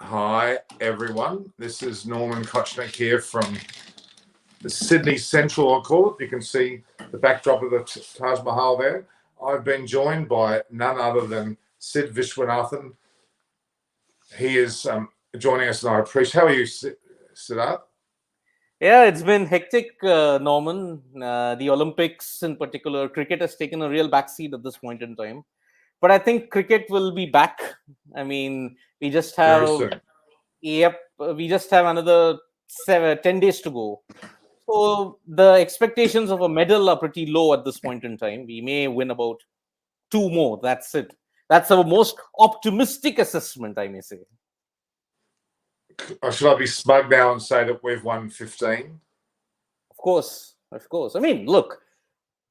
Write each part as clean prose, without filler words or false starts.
Hi, everyone. This is Norman Kochnick here from the Sydney Central, I'll call it. You can see the backdrop of the Taj Mahal there. I've been joined by none other than Sid Vishwanathan. He is joining us, and I appreciate. How are you, Siddharth? Yeah, it's been hectic, Norman. The Olympics in particular, cricket has taken a real backseat at this point in time. But I think cricket will be back. I mean, we just Very have, soon. we just have another 10 days to go. So the expectations of a medal are pretty low at this point in time. We may win about 2 more. That's it. That's our most optimistic assessment, I may say. Should I be smug now and say that we've won 15? Of course. I mean, look,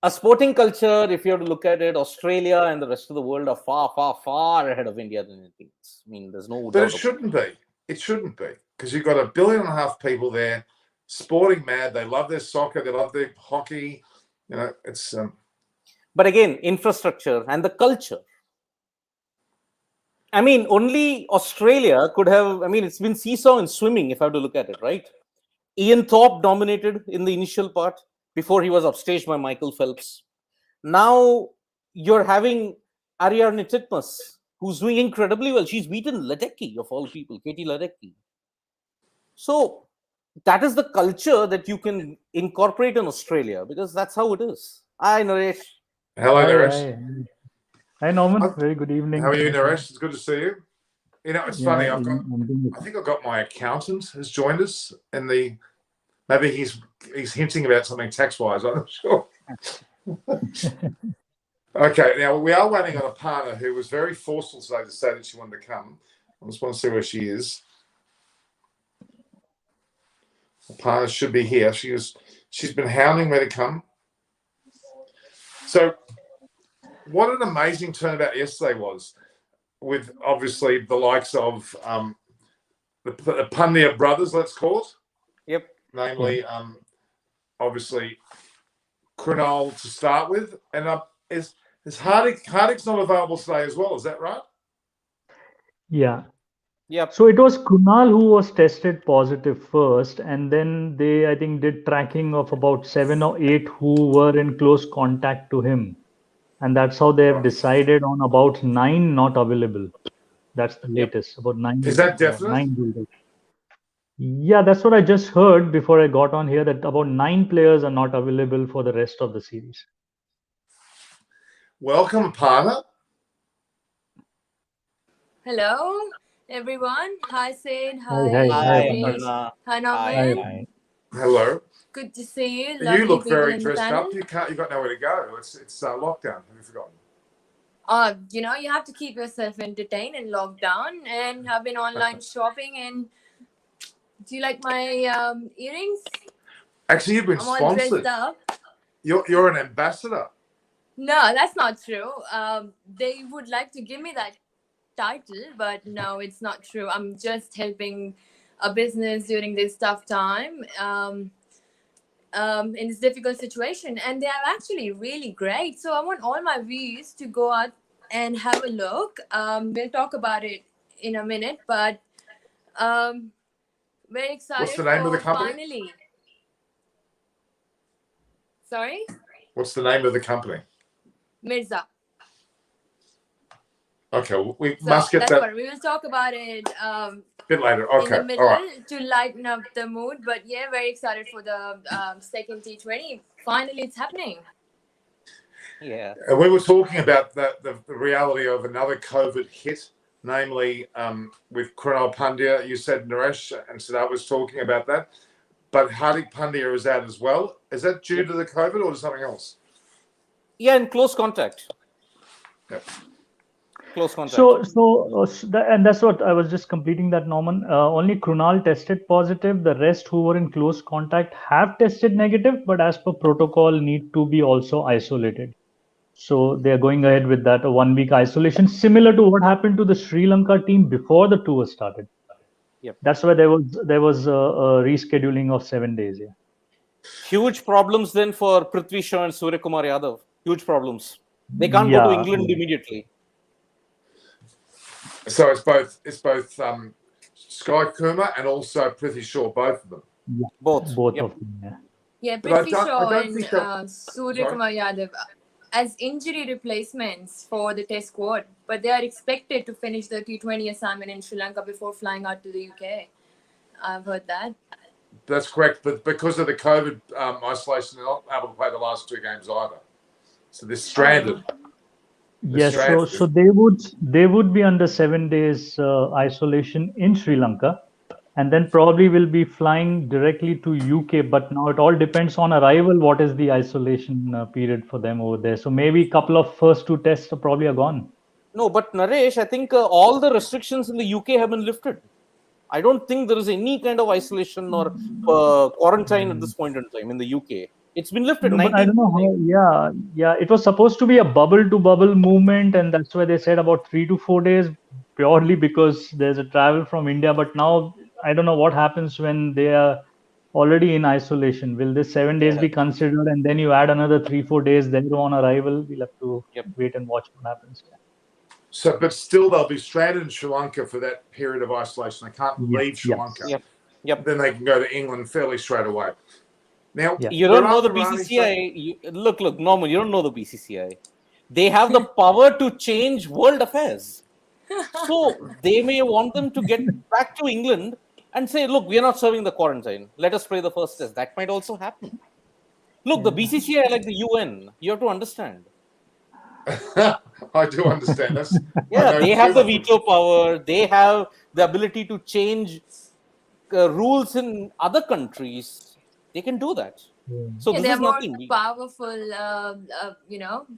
a sporting culture, if you have to look at it, Australia and the rest of the world are far, far, far ahead of India than anything else. I mean, there's no doubt. But it shouldn't be. It shouldn't be, because you've got 1.5 billion people there, sporting mad. They love their soccer. They love their hockey. You know, it's. But again, infrastructure and the culture. I mean, only Australia could have. I mean, it's been seesaw in swimming, if I have to look at it, right? Ian Thorpe dominated in the initial part before he was upstaged by Michael Phelps. Now you're having Ariadne Titmus, who's doing incredibly well. She's beaten Ledecky, of all people, Katie Ledecky. So that is the culture that you can incorporate in Australia, because that's how it is. Hi, Naresh. Hello, Naresh. Hi, Norman. Very good evening. How are you, Naresh? It's good to see you. You know, it's funny. I think I've got my accountant has joined us in the. Maybe he's hinting about something tax-wise. I'm not sure. Okay, now we are waiting on Aparna, who was very forceful today to say that she wanted to come. I just want to see where she is. Aparna should be here. She's been hounding me to come. So, what an amazing turnabout yesterday was, with obviously the likes of the Pandya brothers, let's call it. Yep. Namely, obviously, Krunal to start with, and is Hardik's not available today as well? Is that right? Yeah. Yep. So it was Krunal who was tested positive first, and then they, I think, did tracking of about 7 or 8 who were in close contact to him, and that's how they have decided on about 9 not available. That's the latest. About 9. Is that definite? 9. Yeah, that's what I just heard before I got on here, that about 9 players are not available for the rest of the series. Welcome, Aparna. Hello, everyone. Hi, Sid. Hi, Norman. Hi. Hello. Good to see you. You look very dressed up. You got nowhere to go. It's lockdown. Have you forgotten? You have to keep yourself entertained in lockdown, and I've been online shopping. And do you like my earrings? Actually, you've been I'm all sponsored. dressed up. You're an ambassador. No, that's not true. They would like to give me that title, but no, it's not true. I'm just helping a business during this tough time, in this difficult situation, and they are actually really great. So I want all my viewers to go out and have a look. We'll talk about it in a minute, but very excited. What's the name of the company? Finally. Sorry? What's the name of the company? Mirza. Okay, we must get that. We will talk about it a bit later. Okay, in the middle, all right. to lighten up the mood. But yeah, very excited for the second T20. Finally, it's happening. Yeah. And we were talking about the reality of another COVID hit, namely with Krunal Pandya. You said Naresh and Siddharth was talking about that. But Hardik Pandya is out as well. Is that due to the COVID or to something else? Yeah, in close contact. Yep. Close contact. And that's what I was just completing that, Norman. Only Krunal tested positive. The rest who were in close contact have tested negative, but as per protocol, need to be also isolated. So they're going ahead with that, a 1-week isolation, similar to what happened to the Sri Lanka team before the tour started. Yep. That's why there was a rescheduling of 7 days. Yeah. Huge problems then for Prithvi Shaw and Surya Kumar Yadav. Huge problems. They can't go to England immediately. So it's both Sky Kumar and also Prithvi Shaw, both of them. Both. Both Yep. of them. Yeah. Yeah, But I Prithvi don't- I Shaw don't and think that- Surya Sorry? Kumar Yadav as injury replacements for the Test squad, but they are expected to finish the T20 assignment in Sri Lanka before flying out to the UK. I've heard that. That's correct, but because of the COVID isolation, they're not able to play the last 2 games either. So they're stranded. Yes, stranded. so they would be under 7 days isolation in Sri Lanka, and then probably will be flying directly to UK. But now it all depends on arrival. What is the isolation period for them over there? So maybe a couple of first 2 tests are gone. No, but Naresh, I think all the restrictions in the UK have been lifted. I don't think there is any kind of isolation or quarantine at this point in time in the UK. It's been lifted. No, but I don't know how. Yeah. It was supposed to be a bubble-to-bubble movement, and that's why they said about 3 to 4 days, purely because there's a travel from India. But now I don't know what happens when they are already in isolation. Will this 7 days be considered, and then you add another 3-4 days there on arrival? We'll have to wait and watch what happens. So, but still, they'll be stranded in Sri Lanka for that period of isolation. They can't leave Sri Lanka. Yep. Then they can go to England fairly straight away. Now, you don't know the Radharani BCCI. Look, Norman, you don't know the BCCI. They have the power to change world affairs. So they may want them to get back to England and say, look, we are not serving the quarantine. Let us play the first test. That might also happen. Look, the BCCI are like the UN. You have to understand. I do understand this. Yeah, they have the veto power. They have the ability to change rules in other countries. They can do that. So this they're is more nothing. powerful,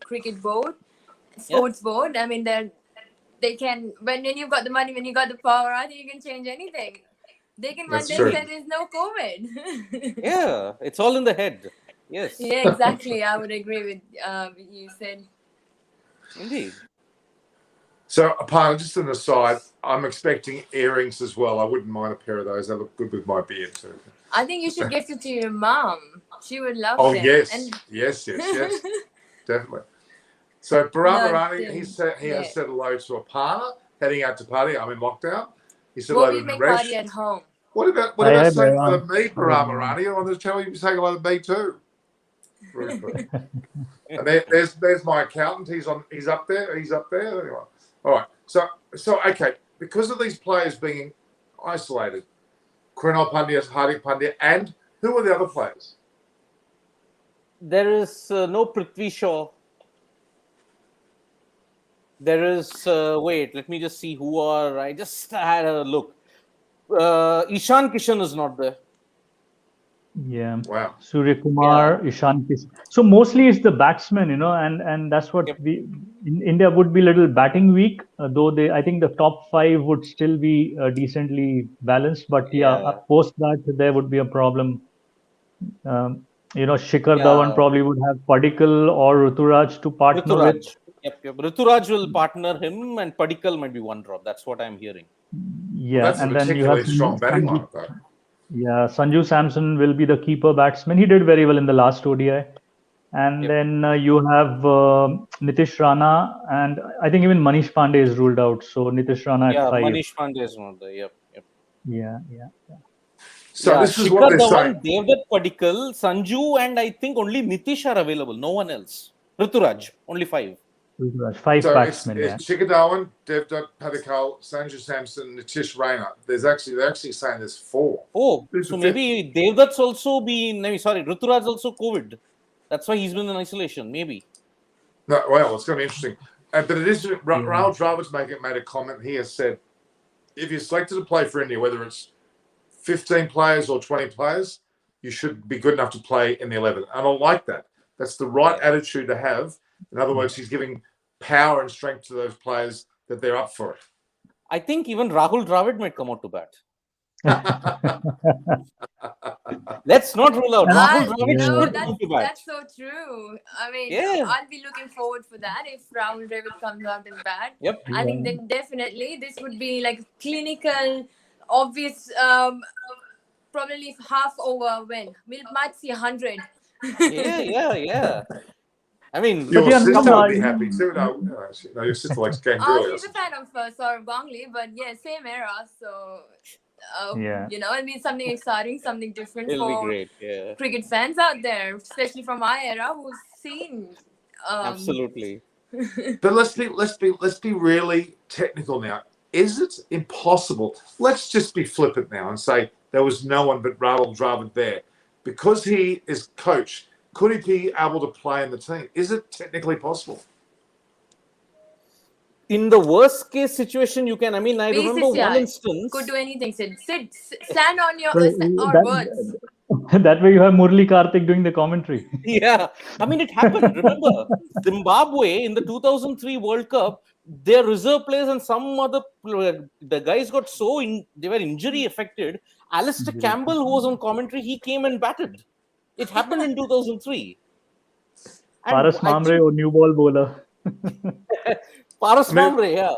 cricket board, sports board. I mean, they can, when you've got the money, when you got the power, I think you can change anything. They can one day say there's no COVID. Yeah, it's all in the head. Yes. Yeah, exactly. I would agree with you said. Indeed. So, Aparna, just an aside, I'm expecting earrings as well. I wouldn't mind a pair of those. They look good with my beard too. I think you should gift it to your mom. She would love them. Yes. Yes. Definitely. So, Premadasa, he has said hello to Aparna, heading out to party. I'm in lockdown. He said hello to make Naresh. party at home. What about saying hello to me, Premadasa? I want to tell you to say hello to me too. And there's my accountant. He's up there. Anyway. All right. So okay. Because of these players being isolated, Krunal Pandya, Hardik Pandya, and who are the other players? There is no Prithvi Shaw. There is wait. Let me just see who are. I just had a look. Ishan Kishan is not there. Yeah. Wow. Surya Kumar, Ishan Kishan. So mostly it's the batsmen, and that's what in India would be a little batting weak, though I think the top 5 would still be decently balanced. But post that there would be a problem. Shikhar Dhawan probably would have Padikkal or Ruturaj to partner with. Yep. Ruturaj will partner him, and Padikkal might be one drop. That's what I'm hearing. Yeah, that's and a particularly strong batting lineup, though. Yeah, Sanju Samson will be the keeper batsman. He did very well in the last ODI. And then you have Nitish Rana, and I think even Manish Pandey is ruled out. So Nitish Rana at 5. Manish Pandey is not there. Yep. Yeah. So this is what they're saying. Devdutt Padikkal, Sanju, and I think only Nitish are available. No one else. Ruturaj, only 5. 5 batsmen. It's Shikhar Dhawan, Devdutt Padikkal, Sanju Samson, Nitish Rana. They're actually saying there's 4. Oh, so maybe Devdutt's also Ruturaj also COVID. That's why he's been in isolation. Maybe. No, well, it's going to be interesting. But it is. Rahul Dravid's made a comment. He has said, if you're selected to play for India, whether it's 15 players or 20 players, you should be good enough to play in the 11. And I like that. That's the right attitude to have. In other words, he's giving power and strength to those players that they're up for it. I think even Rahul Dravid might come out to bat. Let's not rule out. Rahul Dravid should come to bat. That's so true. I mean, I'll be looking forward for that if Rahul Dravid comes out and bat. Yep. I think then definitely this would be like clinical, obvious, probably half over win. We might see 100. Yeah. I mean, your sister would be happy too. No, your sister likes game. She's a fan of Saurav Ganguly, but same era. So Yeah. It'll be something exciting, something different It'll be for great. Yeah, cricket fans out there, especially from my era who's seen. absolutely. But let's be really technical now. Is it impossible? Let's just be flippant now and say there was no one but Rahul Dravid there. Because he is coach, could he be able to play in the team? Is it technically possible? In the worst case situation, you can. I mean, I remember one BCCI instance. could do anything. Sid, stand on your So words. that way you have Murli Karthik doing the commentary. Yeah, I mean, it happened. Remember, Zimbabwe in the 2003 World Cup, their reserve players and some other the guys got they were injury affected. Alistair Campbell, who was on commentary, he came and batted. It happened in 2003. And Paras I Mamre think or new ball bowler. Paras I mean- Mamre, yeah.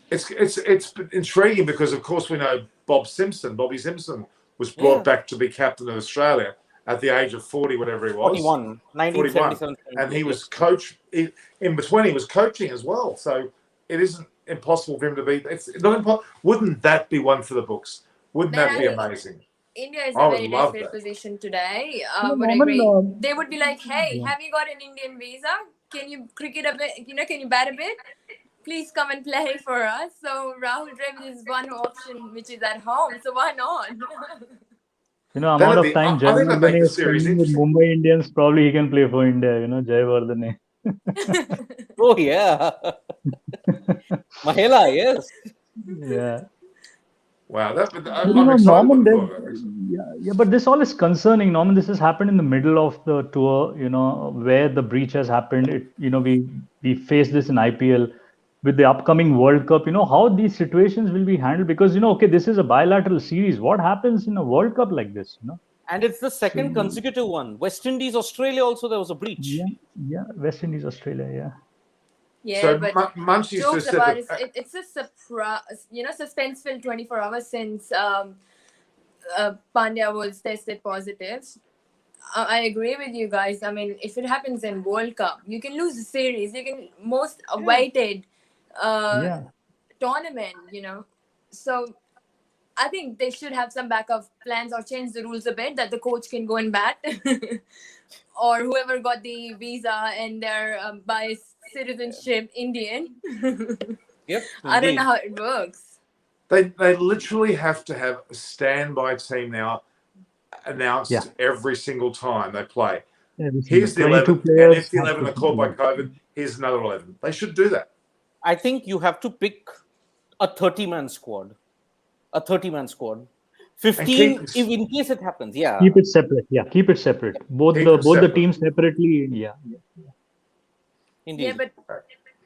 It's intriguing because of course we know Bobby Simpson was brought back to be captain of Australia at the age of 40, whatever he was. 41, 1977. And he was coach in between. He was coaching as well, so it isn't impossible for him to be. It's not impossible. Wouldn't that be one for the books? Wouldn't that be amazing? India is I in a would very love desperate that. position today. No, Would Norman, agree. They would be like, "Hey, have you got an Indian visa? Can you cricket a bit? Can you bat a bit? Please come and play for us." So Rahul Dravid is one option which is at home. So why not? Amount of time I think that make Jayavardene the is series spending with interesting. Mumbai Indians, probably he can play for India, Jayavardene. Oh, yeah. Mahela, yes. Yeah. Wow, But, I'm excited Norman, about the thought. yeah, but this all is concerning, Norman. This has happened in the middle of the tour, where the breach has happened. We face this in IPL with the upcoming World Cup. How these situations will be handled, because okay, this is a bilateral series. What happens in a World Cup like this? And it's the second consecutive one. West Indies, Australia also, there was a breach. Yeah, West Indies, Australia, yeah. Yeah, So but Munchie's jokes just said about that, it's a surprise, suspenseful 24 hours since Pandya was tested positive. I agree with you guys. I mean, if it happens in World Cup, you can lose the series. You can most awaited tournament. So I think they should have some backup plans or change the rules a bit that the coach can go and bat, or whoever got the visa and their by citizenship Indian. Yep. I don't know how it works. they literally have to have a standby team now announced every single time they play. Here's the 11, and if the 11 are caught by COVID, here's another 11. They should do that. I think you have to pick a 30-man squad. A 30-man squad. 15 if in case it happens. Yeah. Keep it separate. Yeah, keep it separate. Both the teams separately. Yeah. Indeed. Yeah, but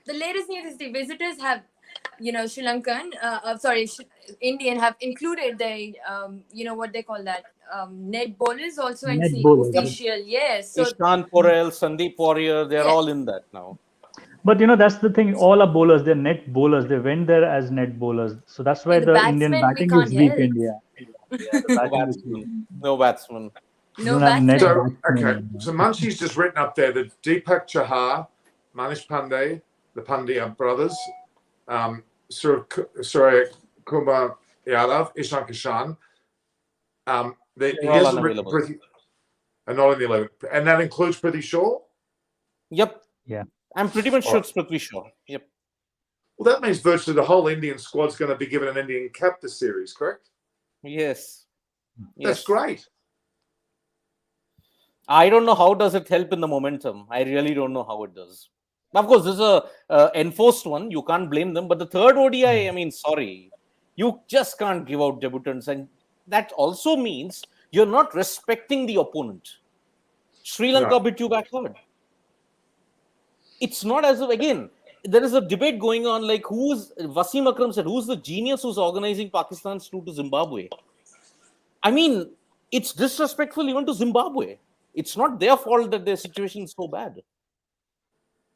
the latest news is the visitors have, Sri Lankan, Indian have included the, what they call that, net bowlers also in the official. Yes. So Ishant Porel, Sandeep Warrior, they're all in that now. But that's the thing. All are bowlers. They're net bowlers. They went there as net bowlers. So that's why the Indian batting is weak. No batsman. No batsman. So Munchie's just written up there that Deepak Chahar, Manish Pandey, the Pandya brothers, Surya Kumar Yadav, Ishan Kishan, he hasn't written are not in the 11. And that includes Prithvi Shaw? Yep. Yeah. I'm pretty much sure it's Prithvi Shaw. Yep. Well, that means virtually the whole Indian squad's going to be given an Indian cap this series, correct? Yes. That's great. I don't know how does it help in the momentum. I really don't know how it does. Of course, this is a enforced one. You can't blame them. But the third ODI, I mean, sorry. You just can't give out debutants. And that also means you're not respecting the opponent. Sri Lanka bit you back hard. It's not as if, again, there is a debate going on like Wasim Akram said, who's the genius who's organizing Pakistan's tour to Zimbabwe? I mean, it's disrespectful even to Zimbabwe. It's not their fault that their situation is so bad.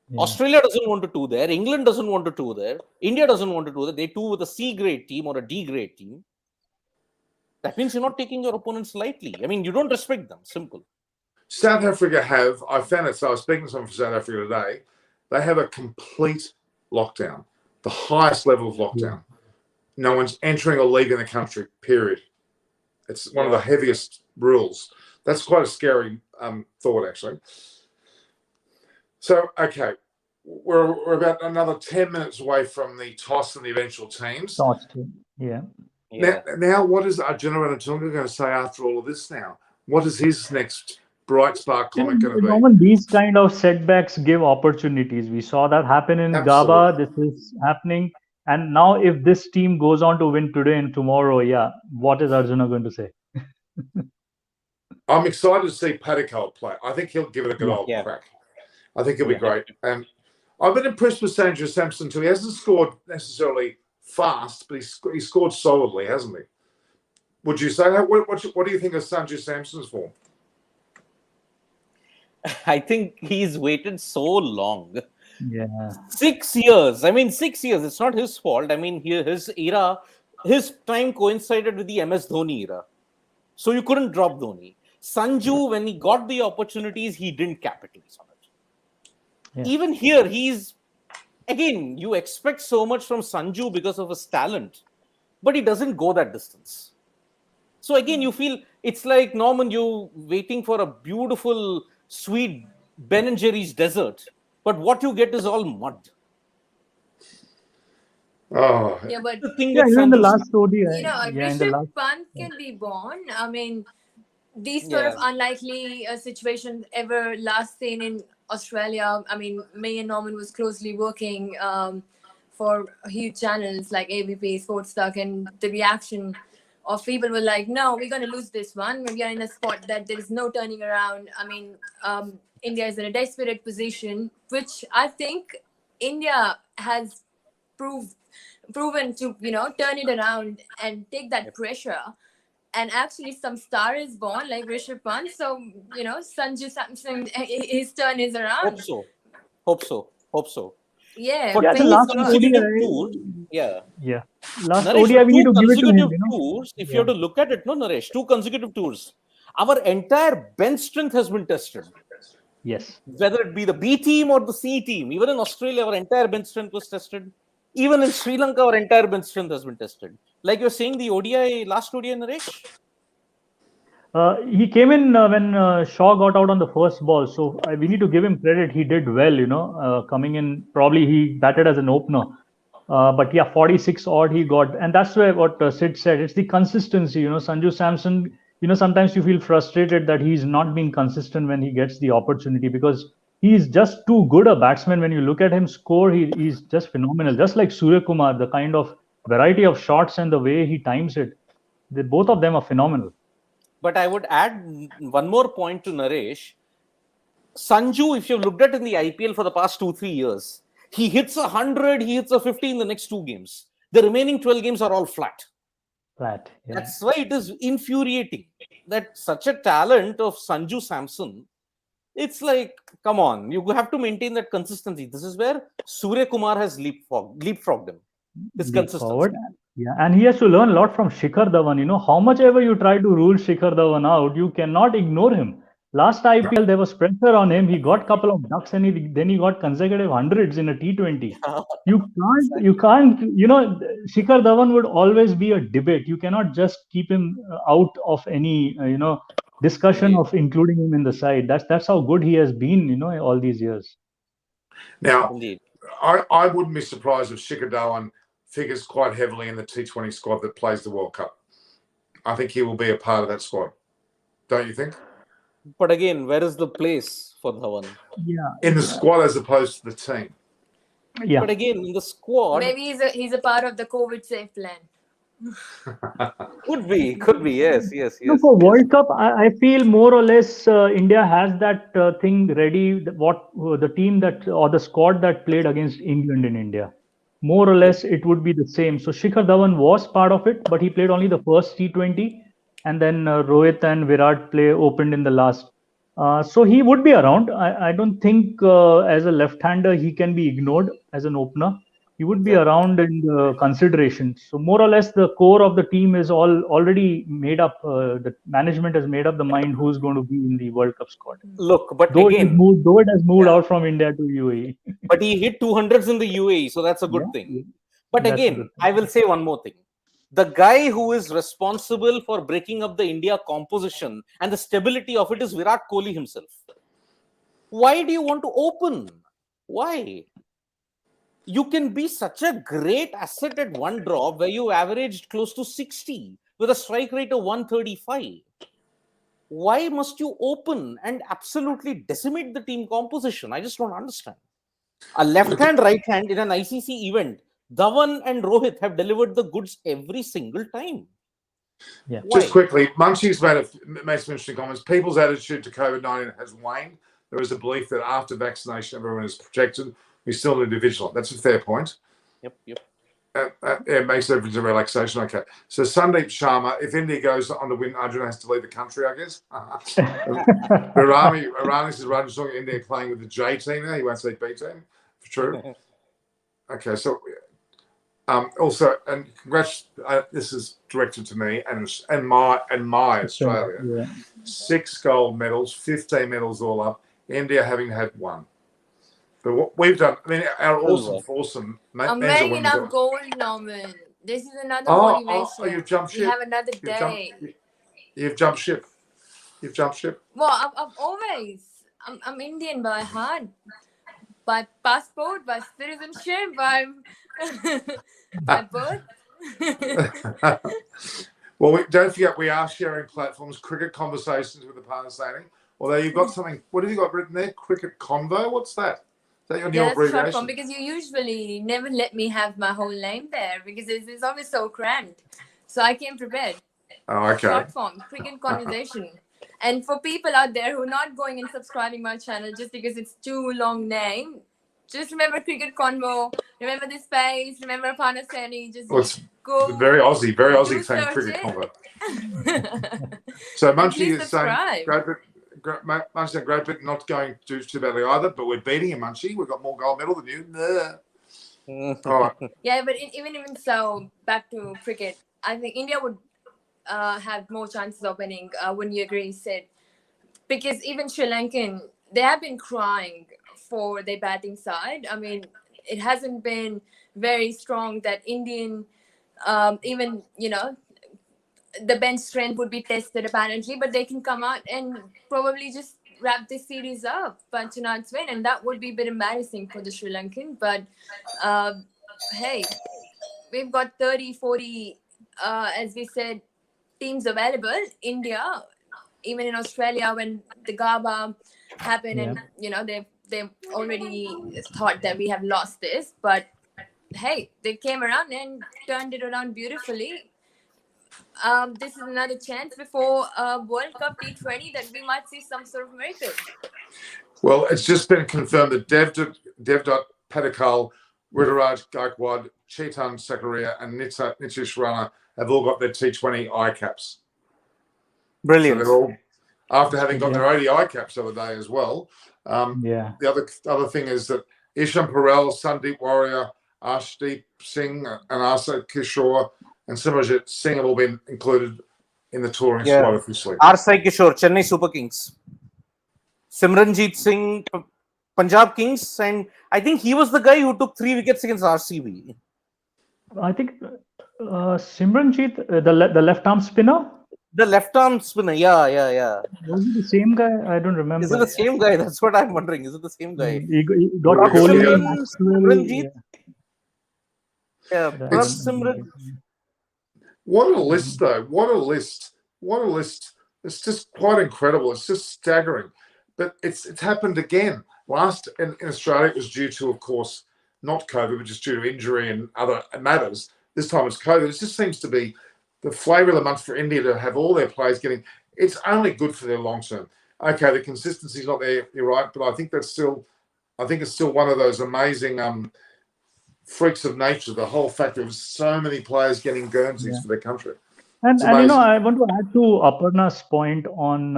Yeah. Australia doesn't want to tour there. England doesn't want to tour there. India doesn't want to tour there. They tour with a C-grade team or a D-grade team. That means you're not taking your opponents lightly. I mean, you don't respect them. Simple. South Africa I found it, so I was speaking to someone from South Africa today. They have a complete lockdown, the highest level of lockdown. no one's entering or leaving the country, period. It's one of the heaviest rules. That's quite a scary thought, actually. So, okay, we're about another 10 minutes away from the toss and the eventual teams. Yeah. Now, what is Arjuna Ranatunga going to say after all of this now? What is his next bright spark comment going to be? Norman, these kind of setbacks give opportunities. We saw that happen in Gaba. This is happening. And now if this team goes on to win today and tomorrow, what is Arjuna going to say? I'm excited to see Padikal play. I think he'll give it a good old crack. I think he'll be great. And I've been impressed with Sanju Samson too. He hasn't scored necessarily fast, but he scored solidly, hasn't he? Would you say that? What do you think of Sanju Samson's form? I think he's waited so long. Yeah. 6 years. I mean, 6 years. It's not his fault. I mean, his era, his time coincided with the MS Dhoni era. So you couldn't drop Dhoni. Sanju, when he got the opportunities, he didn't capitalize on it. Yeah. Even here, again, you expect so much from Sanju because of his talent, but he doesn't go that distance. So again, you feel it's like, Norman, you waiting for a beautiful, sweet Ben and Jerry's desert, but what you get is all mud. Oh, yeah, but in the last ODI, Rishabh Pant can be born. I mean, these sort of unlikely situations ever last seen in Australia. I mean, May and Norman was closely working for huge channels like ABP, Sports Talk, and the reaction of people were like, no, we're going to lose this one. We are in a spot that there is no turning around. I mean, India is in a desperate position, which I think India has proven to, turn it around and take that pressure. And actually some star is born like Rishabh Pant. So, Sanju Samson, his turn is around. Hope so. Yeah. The last ODI. Last Naresh, ODI we need to give it to him. Tours, if you have to look at it, no, Naresh, 2 consecutive tours. Our entire bench strength has been tested. Yes. Whether it be the B team or the C team, even in Australia, our entire bench strength was tested. Even in Sri Lanka, our entire bench strength has been tested. Like you're saying, the last ODI, Naresh? He came in when Shaw got out on the first ball. So we need to give him credit. He did well, coming in. Probably he batted as an opener. But 46 odd he got. And that's where what Sid said. It's the consistency, Sanju Samson, sometimes you feel frustrated that he's not being consistent when he gets the opportunity because he's just too good a batsman. When you look at him score, he's just phenomenal. Just like Surya Kumar, the kind of variety of shots and the way he times it, both of them are phenomenal. But I would add one more point to Naresh. Sanju, if you've looked at in the IPL for the past 2-3 years, he hits 100, he hits 50 in the next 2 games. The remaining 12 games are all flat. That's why it is infuriating that such a talent of Sanju Samson, it's like, come on, you have to maintain that consistency. This is where Surya Kumar has leapfrogged him. His consistency. Yeah, and he has to learn a lot from Shikhar Dhawan. How much ever you try to rule Shikhar Dhawan out, you cannot ignore him. Last IPL, there was pressure on him. He got a couple of ducks and then he got consecutive hundreds in a T20. You can't, Shikhar Dhawan would always be a debate. You cannot just keep him out of any, discussion of including him in the side. That's how good he has been, all these years. Now, I wouldn't be surprised if Shikhar Dhawan figures quite heavily in the T20 squad that plays the World Cup. I think he will be a part of that squad. Don't you think? But again, where is the place for Dhawan? Yeah, in the squad as opposed to the team. Yeah, but again, in the squad, maybe he's a part of the COVID safe plan. could be, yes. For World Cup, I feel more or less India has that thing ready. What the team or the squad that played against England in India, more or less it would be the same. So Shikhar Dhawan was part of it, but he played only the first T20. And then Rohit and Virat opened in the last. So he would be around. I don't think as a left-hander he can be ignored as an opener. He would be around in the consideration. So more or less the core of the team is already made up. The management has made up the mind who's going to be in the World Cup squad. Look, but though again, it has moved out from India to UAE. But he hit 200s in the UAE, so that's a good thing. But That's a again, good I will say one more thing. The guy who is responsible for breaking up the India composition and the stability of it is Virat Kohli himself. Why do you want to open? Why? You can be such a great asset at one drop where you averaged close to 60 with a strike rate of 135. Why must you open and absolutely decimate the team composition? I just don't understand. A left hand, right hand in an ICC event, Dhawan and Rohit have delivered the goods every single time. Yeah. Why? Just quickly, Munchie's made some interesting comments. People's attitude to COVID-19 has waned. There is a belief that after vaccination, everyone is protected. We still need to be vigilant. That's a fair point. Yep. It makes everything a relaxation. Okay. So Sandeep Sharma, if India goes on to win, Arjun has to leave the country, I guess. Irani says Raj's talking India playing with the J team now. He won't say B team. For true. Okay. So also, and congrats. This is directed to me and my Australia. Yeah. 6 gold medals, 15 medals all up. India having had 1. But what we've done, I mean, our awesome foursome. I'm men's and wearing women's enough gold, Norman. This is another Oh, motivation. you've jumped We ship. have another day. You've jumped ship. You've jumped ship. Well, I've always. I'm Indian by heart, by passport, by citizenship, by birth. Well, don't forget, we are sharing platforms, cricket conversations with the Pakistani. Although you've got something, what have you got written there? Cricket convo? What's that? Is that your new Yeah, that's short abbreviation? form because you usually never let me have my whole name there because it's always so crammed. So I came prepared. Oh, okay. Short form, cricket conversation. And for people out there who are not going and subscribing my channel just because it's too long name, just remember cricket convo. Remember this space. Remember Panasani. Just go. Very Aussie do thing, search cricket it. convo. So Munchie please is saying, subscribe. Munchie Great Britain not going to do too badly either, but we're beating him, Munchie. We've got more gold medal than you. All right. Yeah, but even so, back to cricket, I think India would have more chances of winning. Wouldn't you agree, Sid? Because even Sri Lankan, they have been crying for their batting side. I mean, it hasn't been very strong that Indian, even, the bench strength would be tested apparently, but they can come out and probably just wrap this series up by tonight's win, and that would be a bit embarrassing for the Sri Lankan. But hey, we've got 30, 40, as we said, teams available. India, even in Australia, when the Gaba happened, and they've already thought that we have lost this, but hey, they came around and turned it around beautifully. This is another chance before World Cup T20 that we might see some sort of miracle. Well, it's just been confirmed that Devdutt Padikal, Ruturaj Gaikwad, Chetan Sakaria, and Nitish Rana have all got their T20I caps. Brilliant. So they're all, after having got their ODI caps the other day as well. The other thing is that Isham Parel, Sandeep Warrior, Arshdeep Singh, and Asa Kishore and Simranjit Singh have all been included in the touring squad officially. R.Sai Kishore, Chennai Super Kings. Simranjit Singh, Punjab Kings, and I think he was the guy who took 3 wickets against RCB. I think Simranjit, the left arm spinner. The left arm spinner, yeah. Was it the same guy? I don't remember. Is it the same guy? That's what I'm wondering. Is it the same guy? He got Kohli, Simranjit. Yeah, Simranjit. What a list, though. What a list. It's just quite incredible. It's just staggering. But it's happened again. Last in Australia, it was due to, of course, not COVID, but just due to injury and other matters. This time it's COVID. It just seems to be the flavour of the month for India to have all their players getting. It's only good for their long term. Okay, the consistency's not there. You're right, but I think it's still one of those amazing freaks of nature. The whole fact of so many players getting Guernseys for their country. And I want to add to Aparna's point on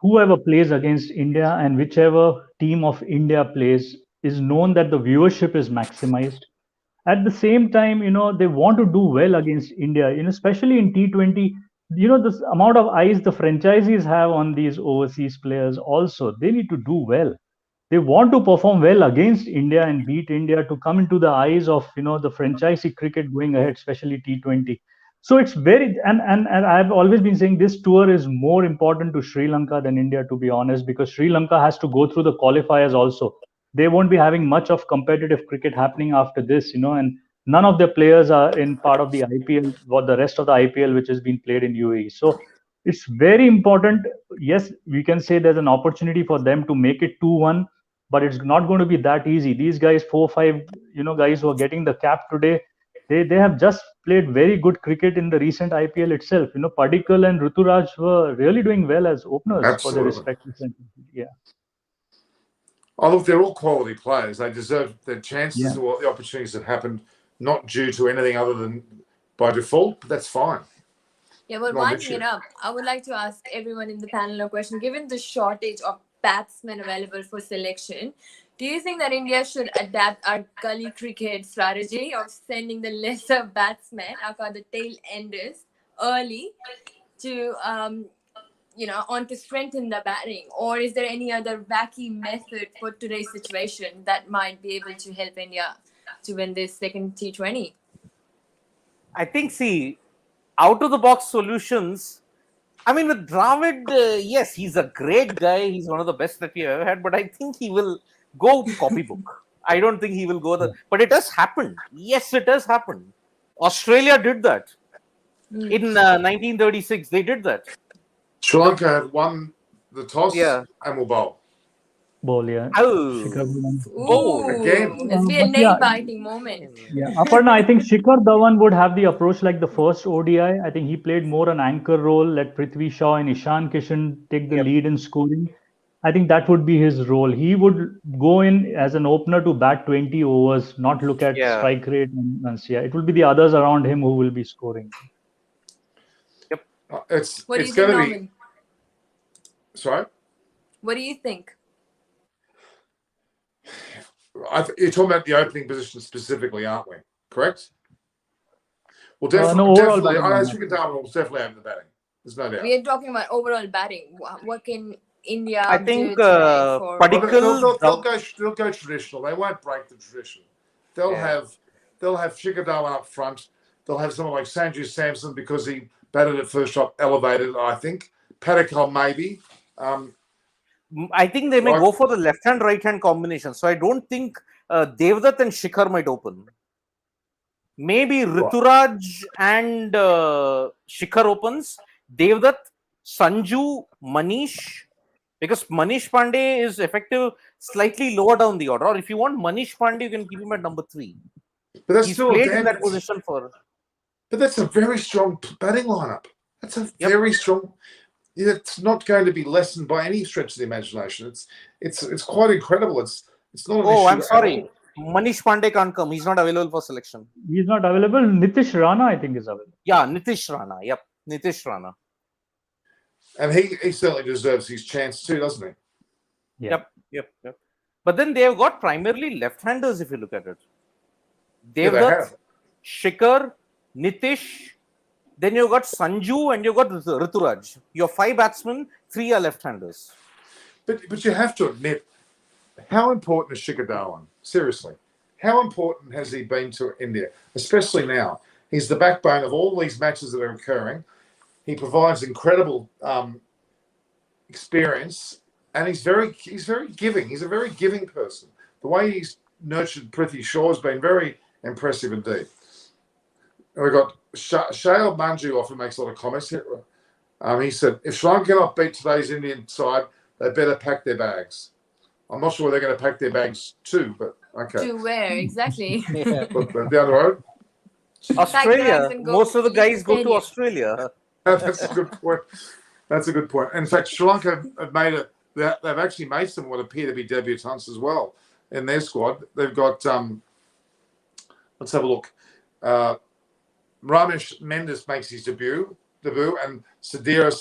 whoever plays against India and whichever team of India plays is known that the viewership is maximized. At the same time, they want to do well against India, especially in T20. This amount of eyes the franchisees have on these overseas players also, they need to do well. they want to perform well against India and beat India to come into the eyes of the franchisee cricket going ahead, especially T20. So it's very and I've always been saying this tour is more important to Sri Lanka than India, to be honest, because Sri Lanka has to go through the qualifiers also. They won't be having much of competitive cricket happening after this, and none of their players are in part of the IPL or the rest of the IPL which has been played in UAE. So it's very important. Yes, we can say there's an opportunity for them to make it 2-1, but it's not going to be that easy. These guys, 4-5, guys who are getting the cap today, they have just played very good cricket in the recent IPL itself. Padikkal and Ruturaj were really doing well as openers for their Absolutely. respective centres. Yeah. Oh, look, they're all quality players. They deserve their chances Yeah. or the opportunities that happened, not due to anything other than by default. But that's fine. Yeah, well, Not an winding issue. it up, I would like to ask everyone in the panel a question. Given the shortage of batsmen available for selection, do you think that India should adapt our gully cricket strategy of sending the lesser batsmen, the tail enders, early to on to strengthen the batting? Or is there any other wacky method for today's situation that might be able to help India to win this second T20? I think, see, out of the box solutions. I mean, with Dravid, yes, he's a great guy. He's one of the best that we have ever had. But I think he will go copybook. I don't think he will go the. But it has happened. Yes, it has happened. Australia did that in 1936. They did that. Sri Lanka have won the toss Yeah. and will bowl. Ball, yeah. Oh, Shikhar Dhawan. bold. Again. It's be a But yeah, nail-biting moment. yeah. Aparna, I think Shikhar Dhawan would have the approach like the first ODI. I think he played more an anchor role, let Prithvi Shaw and Ishan Kishan take the Yep. lead in scoring. I think that would be his role. He would go in as an opener to bat 20 overs, not look at Yeah. strike rate and runs. Yeah, it will be the others around him who will be scoring. It's What do you it's think, going to Norman? be. Sorry, What do you think? you're talking about the opening position specifically, aren't we? Correct. Well, No, definitely, overall definitely. batting I lineup. think Darwin will definitely have the batting. There's no doubt. We are talking about overall batting. What can India I do think today for? Padikkal. They'll go traditional. They won't break the tradition. They'll Yeah. have Shikhar Dhawan up front. They'll have someone like Sanju Samson because he batted at first shot, elevated. I think Padikkal maybe. I think they may Right. go for the left-hand, right-hand combination. So I don't think Devdutt and Shikhar might open. Maybe Rituraj and Shikhar opens. Devdutt, Sanju, Manish. Because Manish Pandey is effective slightly lower down the order. Or if you want Manish Pandey, you can keep him at number 3. But that's He's still played in that position for. But that's a very strong batting lineup. That's a very strong. It's not going to be lessened by any stretch of the imagination. It's quite incredible. It's not an issue. Oh, I'm at sorry. all. Manish Pandey can't come. He's not available for selection. He's not available. Nitish Rana, I think, is available. Yeah, Nitish Rana. Yep, Nitish Rana. And he certainly deserves his chance too, doesn't he? Yeah. Yep. But then they have got primarily left-handers if you look at it. Yeah, they Devdutt, have. Shikhar, Nitish, then you've got Sanju and you've got Rituraj. Your 5 batsmen, 3 are left-handers. But you have to admit, how important is Shikhar Dhawan? Seriously, how important has he been to India, especially now? He's the backbone of all these matches that are occurring. He provides incredible experience, and he's very giving. He's a very giving person. The way he's nurtured Prithvi Shaw has been very impressive indeed. And we've got Shail Manju often makes a lot of comments here. He said, if Sri Lanka cannot beat today's Indian side, they better pack their bags. I'm not sure where they're going to pack their bags to, but okay. To where exactly? Yeah. But down the road. Australia. and go Most of the to guys go to Australia. Australia. That's a good point. That's a good point. In fact, Sri Lanka have made it. They've actually made some what appear to be debutants as well in their squad. They've got. Let's have a look. Ramesh Mendes makes his debut, and Sadira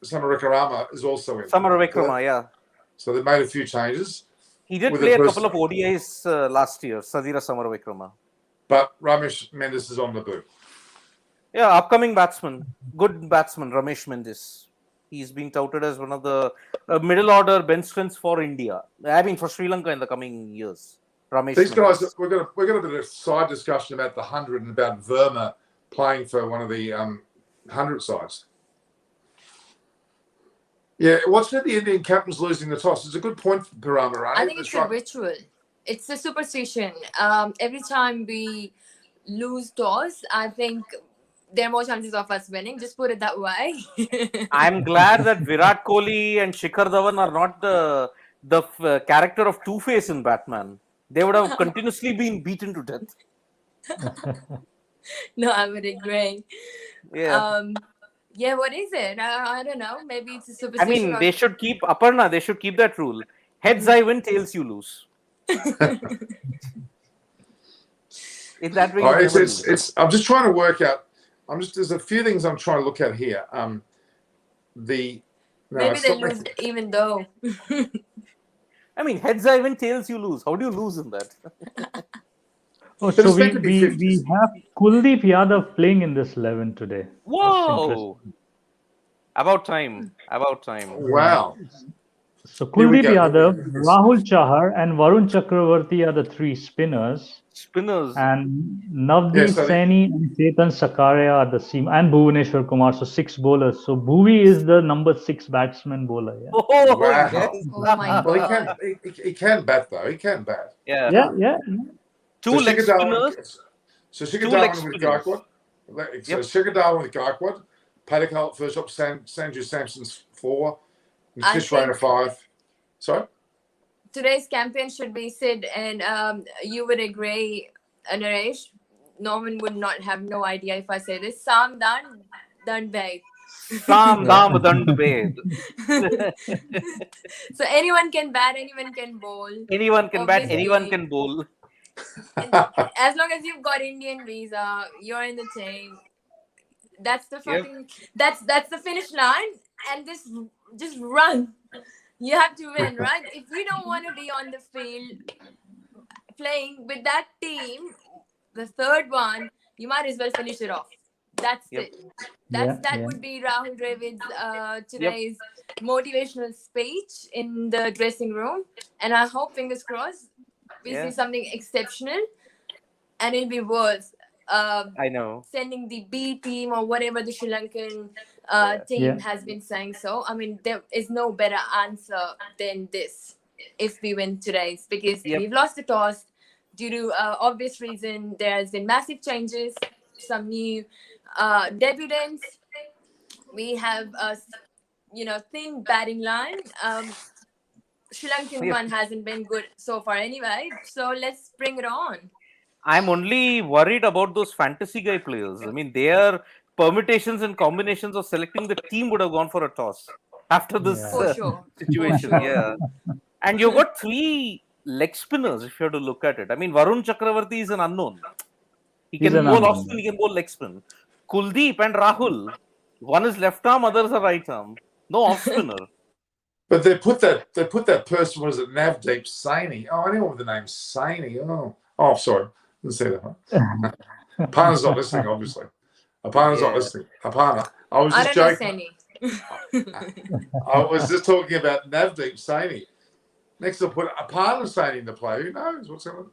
Samaravikrama is also in. Samaravikrama, yeah. So they've made a few changes. He did With play a the couple of ODIs last year, Sadira Samaravikrama. But Ramesh Mendes is on the boot. Yeah, upcoming batsman. Good batsman, Ramesh Mendes. He's being touted as one of the middle order bench strengths for India. I mean, for Sri Lanka in the coming years. Ramesh These guys, Mendes. we're going to do a side discussion about the 100 and about Verma playing for one of the 100 sides. Yeah, what's with the Indian captains losing the toss? It's a good point, Parama. I think it's a ritual. It's a superstition. Every time we lose toss, I think there are more chances of us winning. Just put it that way. I'm glad that Virat Kohli and Shikhar Dhawan are not the character of Two-Face in Batman. They would have continuously been beaten to death. No, I would agree. Yeah. Yeah, what is it? I don't know. Maybe it's a I superstition. mean, they should keep Aparna. They should keep that rule. Heads I win, tails you lose. In that way, I'm just trying to work out. There's a few things I'm trying to look at here. Maybe they lose even though. I mean, heads I win, tails you lose. How do you lose in that? So we have Kuldeep Yadav playing in this 11 today. Whoa! About time. Wow. So Kuldeep Yadav, Rahul Chahar, and Varun Chakravarti are the three spinners. And Navdeep Saini and Chetan Sakaria are the seam, and Bhuvaneshwar Kumar. So 6 bowlers. So Bhuvi is the number 6 batsman bowler. Yeah. Oh, wow. Yes. Oh my God. Well, he can bat though. He can bat. Yeah. Two leg spinners. So Shikhar Dhawan with Gaikwad. So Shikhar Dhawan with Gaikwad. Padikkal at first up. Sanju Samson's 4. And Fish Rainer 5. Sorry? Today's campaign should be Sid, and you would agree, Naresh. Norman would not have no idea if I say this. Sam Dand Beg. Sam Dam Dand Beg. So anyone can bat, anyone can bowl. Anyone can bat, anyone can bowl. As long as you've got Indian visa, you're in the team. That's the fucking. That's the finish line, and just run. You have to win, right? If you don't want to be on the field playing with that team, the third one, you might as well finish it off. That's it. That would be Rahul Dravid's today's motivational speech in the dressing room. And I hope, fingers crossed, we see something exceptional, and it'll be worth I know. sending the B team or whatever the Sri Lankan team has been saying. So, I mean, there is no better answer than this if we win today, because we've lost the toss due to obvious reason. There has been massive changes, some new debutants. We have a thin batting line. Sri Lankan one hasn't been good so far anyway. So let's bring it on. I'm only worried about those fantasy guy players. I mean, their permutations and combinations of selecting the team would have gone for a toss after this situation. Yeah. And you've got 3 leg spinners if you have to look at it. I mean, Varun Chakravarti is an unknown. He can bowl off spin, he can bowl leg spin. Kuldeep and Rahul, one is left arm, others are right arm. No off spinner. But they put that person, was it Navdeep Saini? Oh, anyone with the name Saini. Oh, sorry. Didn't say that. Huh? Aparna's not listening, obviously. Aparna's not listening. Aparna. I was just joking. I was just talking about Navdeep Saini. Next to put Aparna Saini in the play. Who knows what's going on?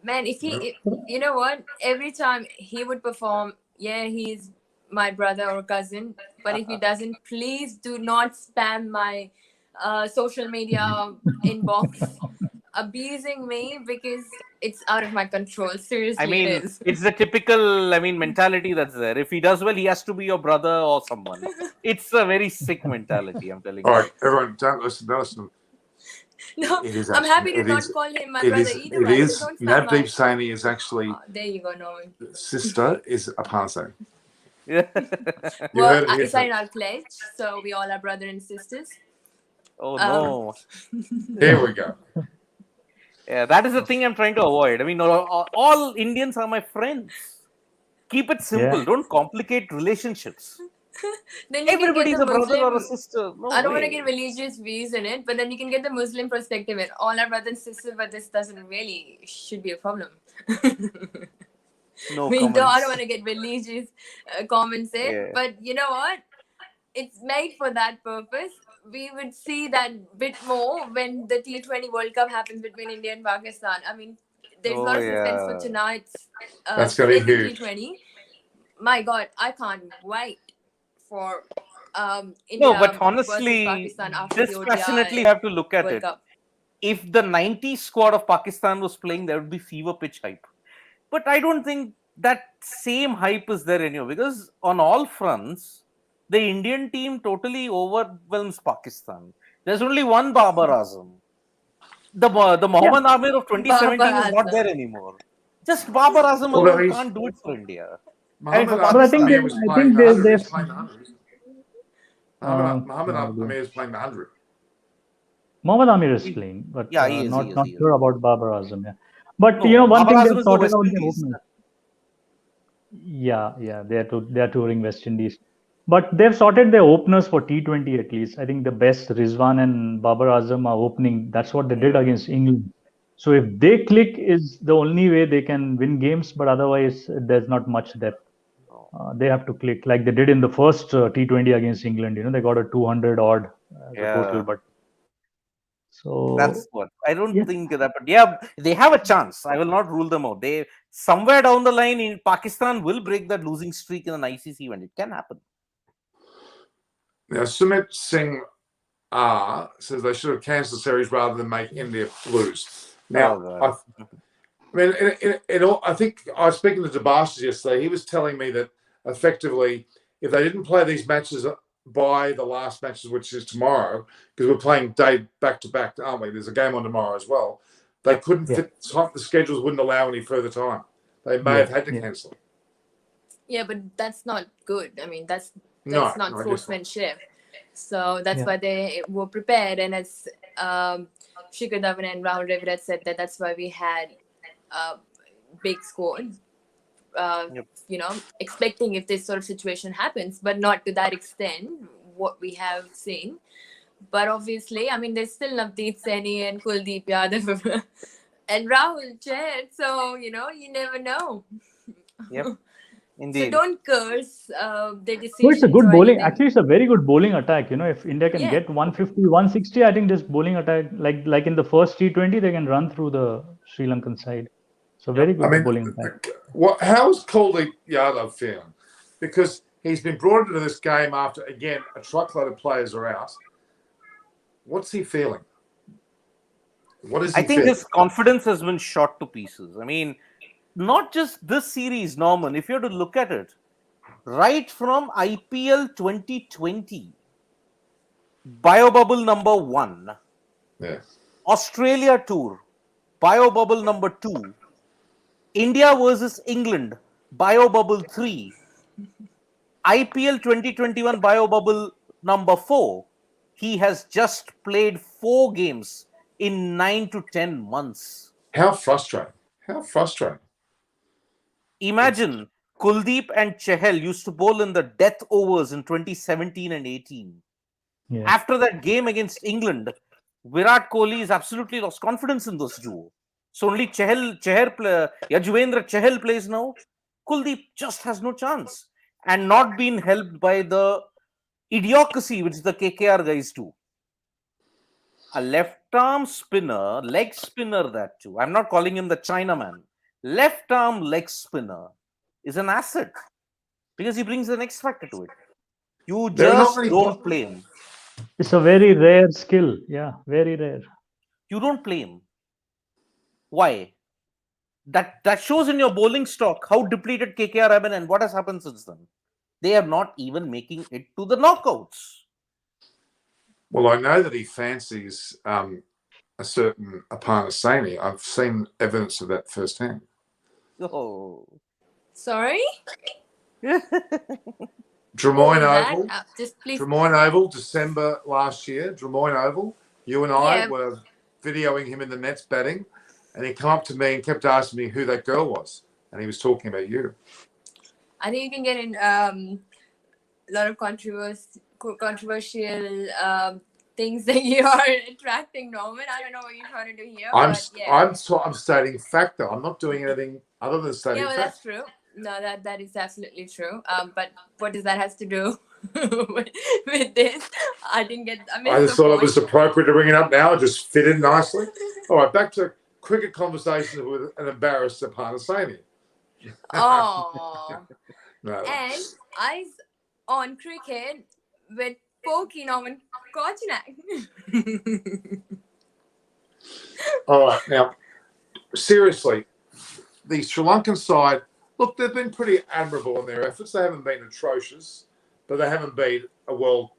Man, you know what? Every time he would perform, he's my brother or cousin. But if he doesn't, please do not spam my social media inbox abusing me, because it's out of my control. Seriously, I mean, it is. It's the typical, mentality that's there. If he does well, he has to be your brother or someone. It's a very sick mentality, I'm telling you. All right, everyone, don't listen. No, I'm happy to not call him my brother either. It is. Navdeep Saini is actually. There you go, Norman. Sister is Aparna Saini. Well, it's in our pledge, so we all are brother and sisters. Oh no! Here we go. Yeah, that is the thing I'm trying to avoid. I mean, all Indians are my friends. Keep it simple. Don't complicate relationships. Then everybody's a brother or a sister. I don't want to get religious views in it, but then you can get the Muslim perspective in. All our brothers and sisters, but this doesn't really should be a problem. No I don't want to get religious comments in, but you know what? it's made for that purpose. We would see that bit more when the T20 World Cup happens between India and Pakistan. I mean, there's a lot of suspense for tonight's That's going to be second huge. T20. My God, I can't wait for No, India but versus honestly, Pakistan after the dispassionately ODI have to look at World it. Cup. If the 90s squad of Pakistan was playing, there would be fever pitch hype. But I don't think that same hype is there anymore, because on all fronts, the Indian team totally overwhelms Pakistan. There's only one Babar Azam. The Yeah. Mohammad Amir of 2017 is not Babar there anymore. Just Babar Azam Although alone he's can't do it for India. Mohammad for But I think Pakistan. Amir was I playing think the 100. they've He's playing the 100. Isn't he? Mohammad no idea. Amir is playing the 100. Mohammad Amir is playing, but Yeah, he is. not He is. sure about Babar Azam. Yeah. But No, one Babar thing Azam they've is the sorted West out the Indies. openers. Yeah, they're touring West Indies. But they've sorted their openers for T20 at least. I think the best Rizwan and Babar Azam are opening. That's what they did against England. So if they click, is the only way they can win games. But otherwise, there's not much depth. They have to click like they did in the first T20 against England. They got a 200 odd as a total. Yeah. But so That's what I don't yeah, think that, but yeah, they have a chance. I will not rule them out. They somewhere down the line in Pakistan will break that losing streak in an ICC event. It can happen. Now, Sumit Singh says they should have cancelled the series rather than make India lose. Now, God. I mean, I think I was speaking to Debashes yesterday. He was telling me that effectively, if they didn't play these matches by the last matches, which is tomorrow, because we're playing day back to back, aren't we? There's a game on tomorrow as well. They couldn't fit the schedules, wouldn't allow any further time. They may have had to cancel. Yeah, but that's not good. I mean, that's No, not I guess not. sportsmanship. So that's why they were prepared. And as Shikhar Dhawan and Rahul Dravid said, that's why we had a big squad. Expecting if this sort of situation happens, but not to that extent, what we have seen. But obviously, I mean, there's still Navdeep Saini and Kuldeep Yadav and Rahul Chait. So, you never know. Yep. So Indeed. don't curse their decisions. So it's a good or bowling. anything. Actually, it's a very good bowling attack. If India can get 150, 160, I think this bowling attack, like in the first T20, they can run through the Sri Lankan side. So very good bowling attack. How's Kuldeep Yadav feeling? Because he's been brought into this game after, again, a truckload of players are out. What's he feeling? What is he I think feeling? his confidence has been shot to pieces. I mean, not just this series, Norman. If you have to look at it, right from IPL 2020, Biobubble number 1, Australia Tour, Biobubble number 2, India versus England, Biobubble 3, IPL 2021 Biobubble number 4. He has just played 4 games in 9 to 10 months. How frustrating. How frustrating. Imagine Kuldeep and Chahal used to bowl in the death overs in 2017 and 18. Yeah. After that game against England, Virat Kohli has absolutely lost confidence in this duo. So only Yajuvendra Chahal plays now. Kuldeep just has no chance and not been helped by the idiocracy which the KKR guys do. A left-arm spinner, leg spinner that too. I'm not calling him the Chinaman. Left-arm leg spinner is an asset because he brings the X factor to it. You just don't play him. It's a very rare skill. Yeah, very rare. You don't play him. Why? That shows in your bowling stock how depleted KKR have been and what has happened since then. They are not even making it to the knockouts. Well, I know that he fancies a certain Aparna Saini. I've seen evidence of that firsthand. Oh. Sorry? Drummoyne Oval. Just please. Drummoyne Oval, December last year. Drummoyne Oval. You and I were videoing him in the Nets batting, and he came up to me and kept asking me who that girl was, and he was talking about you. I think you can get in a lot of controversial things that you are attracting, Norman. I don't know what you're trying to do here. I'm stating fact, though. I'm not doing anything other than stating fact. Yeah, well, that's true. No, that is absolutely true. But what does that has to do with this? I didn't get. I I missed just the thought it point. was appropriate to bring it up now. It just fit in nicely. All right, back to cricket conversations with an embarrassed Parnasani. Oh, No. and eyes on cricket with Pokey Norman Kochnak. All right, now, seriously, the Sri Lankan side, look, they've been pretty admirable in their efforts. They haven't been atrocious, but they haven't been a world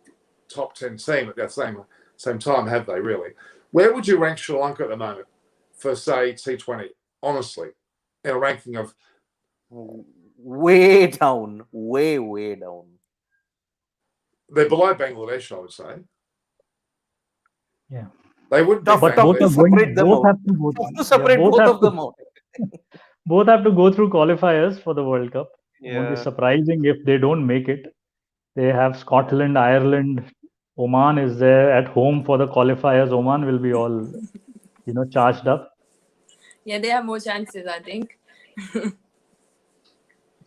top 10 team at that same time, have they, really? Where would you rank Sri Lanka at the moment for, say, T20, honestly, in a ranking of... Way down, way down. They're below Bangladesh, I would say. Yeah. They would be Tough, But tough both to are Bangladesh. going. separate them Both out. have to go. Tough to separate both both have of them to. out. Both have to go through qualifiers for the World Cup. It won't be Yeah. surprising if they don't make it. They have Scotland, Ireland, Oman is there at home for the qualifiers. Oman will be all, charged up. Yeah, they have more chances, I think.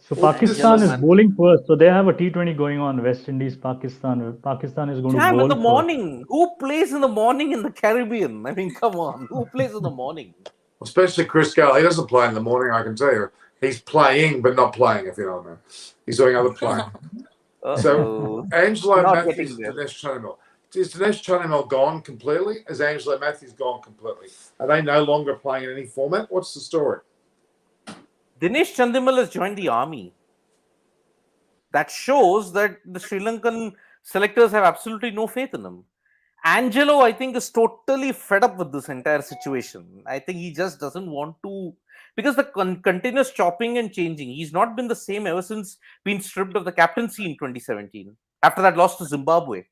So Well, Pakistan Yellow is man. bowling first. So they have a T20 going on. West Indies, Pakistan. Pakistan is going to Damn, in bowl the first. morning. Who plays in the morning in the Caribbean? I mean, come on. Who plays in the morning? Especially Chris Gale. He doesn't play in the morning, I can tell you. He's playing, but not playing, if you know what I mean. He's doing other playing. So, Angelo Not Matthews, getting there. Dinesh Chandimal. Is Dinesh Chandimal gone completely? Is Angelo Matthews gone completely? Are they no longer playing in any format? What's the story? Dinesh Chandimal has joined the army. That shows that the Sri Lankan selectors have absolutely no faith in him. Angelo, I think, is totally fed up with this entire situation. I think he just doesn't want to, because the continuous chopping and changing. He's not been the same ever since being stripped of the captaincy in 2017. After that loss to Zimbabwe,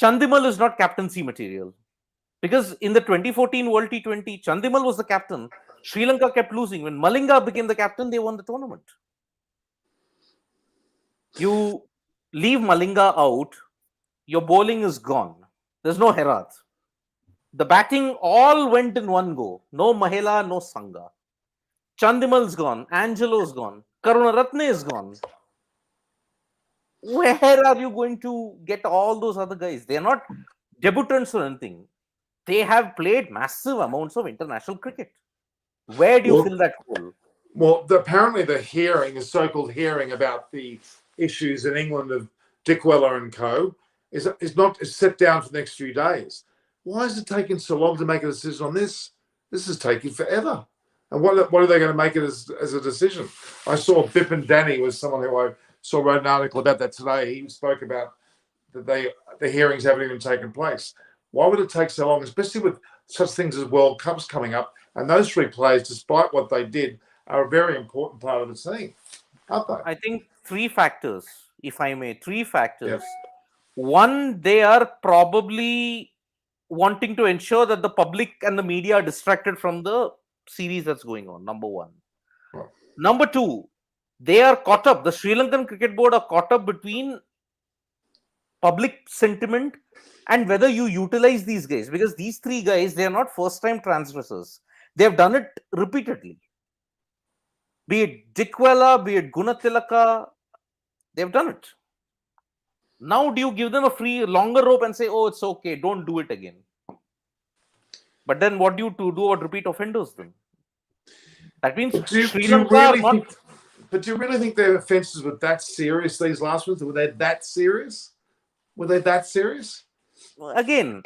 Chandimal is not captaincy material, because in the 2014 World T20, Chandimal was the captain. Sri Lanka kept losing. When Malinga became the captain, they won the tournament. You leave Malinga out, your bowling is gone. There's no Herath. The batting all went in one go. No Mahela, no Sangha. Chandimal's gone. Angelo's gone. Karunaratne is gone. Where are you going to get all those other guys? They're not debutants or anything. They have played massive amounts of international cricket. Where do you fill that hole? Well, apparently the hearing, the so-called hearing about the issues in England of Dickwella and co. is set down for the next few days. Why is it taking so long to make a decision on this? This is taking forever. And what are they going to make it as a decision? I saw Bipin Danny was someone who I saw wrote an article about that today. He spoke about that the hearings haven't even taken place. Why would it take so long, especially with such things as World Cups coming up? And those three players, despite what they did, are a very important part of the team, aren't they? I think three factors, if I may, three factors. Yes. One, they are probably wanting to ensure that the public and the media are distracted from the series that's going on, number one. Right. Number two, they are caught up. The Sri Lankan Cricket Board are caught up between public sentiment and whether you utilize these guys. Because these three guys, they are not first-time transgressors. They have done it repeatedly. Be it Dickwella, be it Gunatilaka, they've done it. Now, do you give them a free, longer rope and say, oh, it's okay, don't do it again? But then what do you do about repeat offenders then? That means Sri Lanka are not... But do you really think their offences were that serious, these last ones? Were they that serious? Again,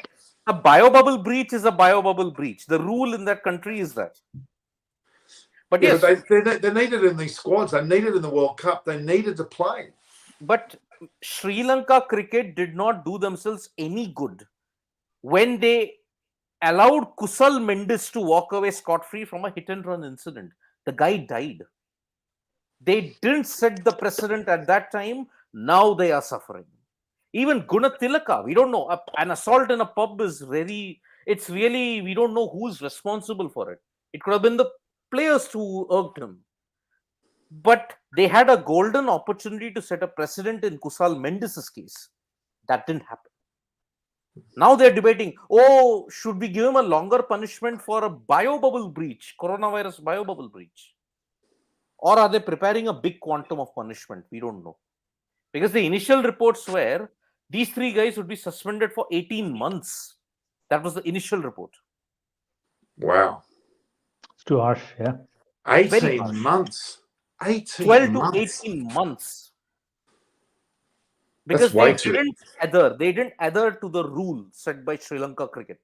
a biobubble breach is a biobubble breach. The rule in that country is that. But yeah, yes, but they needed in these squads. They needed in the World Cup. They needed to play. But Sri Lanka cricket did not do themselves any good when they allowed Kusal Mendis to walk away scot-free from a hit-and-run incident. The guy died. They didn't set the precedent at that time. Now they are suffering. Even Gunatilaka, we don't know. An assault in a pub is we don't know who's responsible for it. It could have been the players who irked him. But they had a golden opportunity to set a precedent in Kusal Mendis' case. That didn't happen. Now they're debating, should we give him a longer punishment for a biobubble breach, coronavirus biobubble breach? or are they preparing a big quantum of punishment? We don't know. Because the initial reports were these 3 guys would be suspended for 18 months. That was the initial report. Wow. It's too harsh. Yeah. Very 18 harsh. months. 18 12 months. to 18 months. Because That's way they too. didn't adhere to the rule set by Sri Lanka cricket.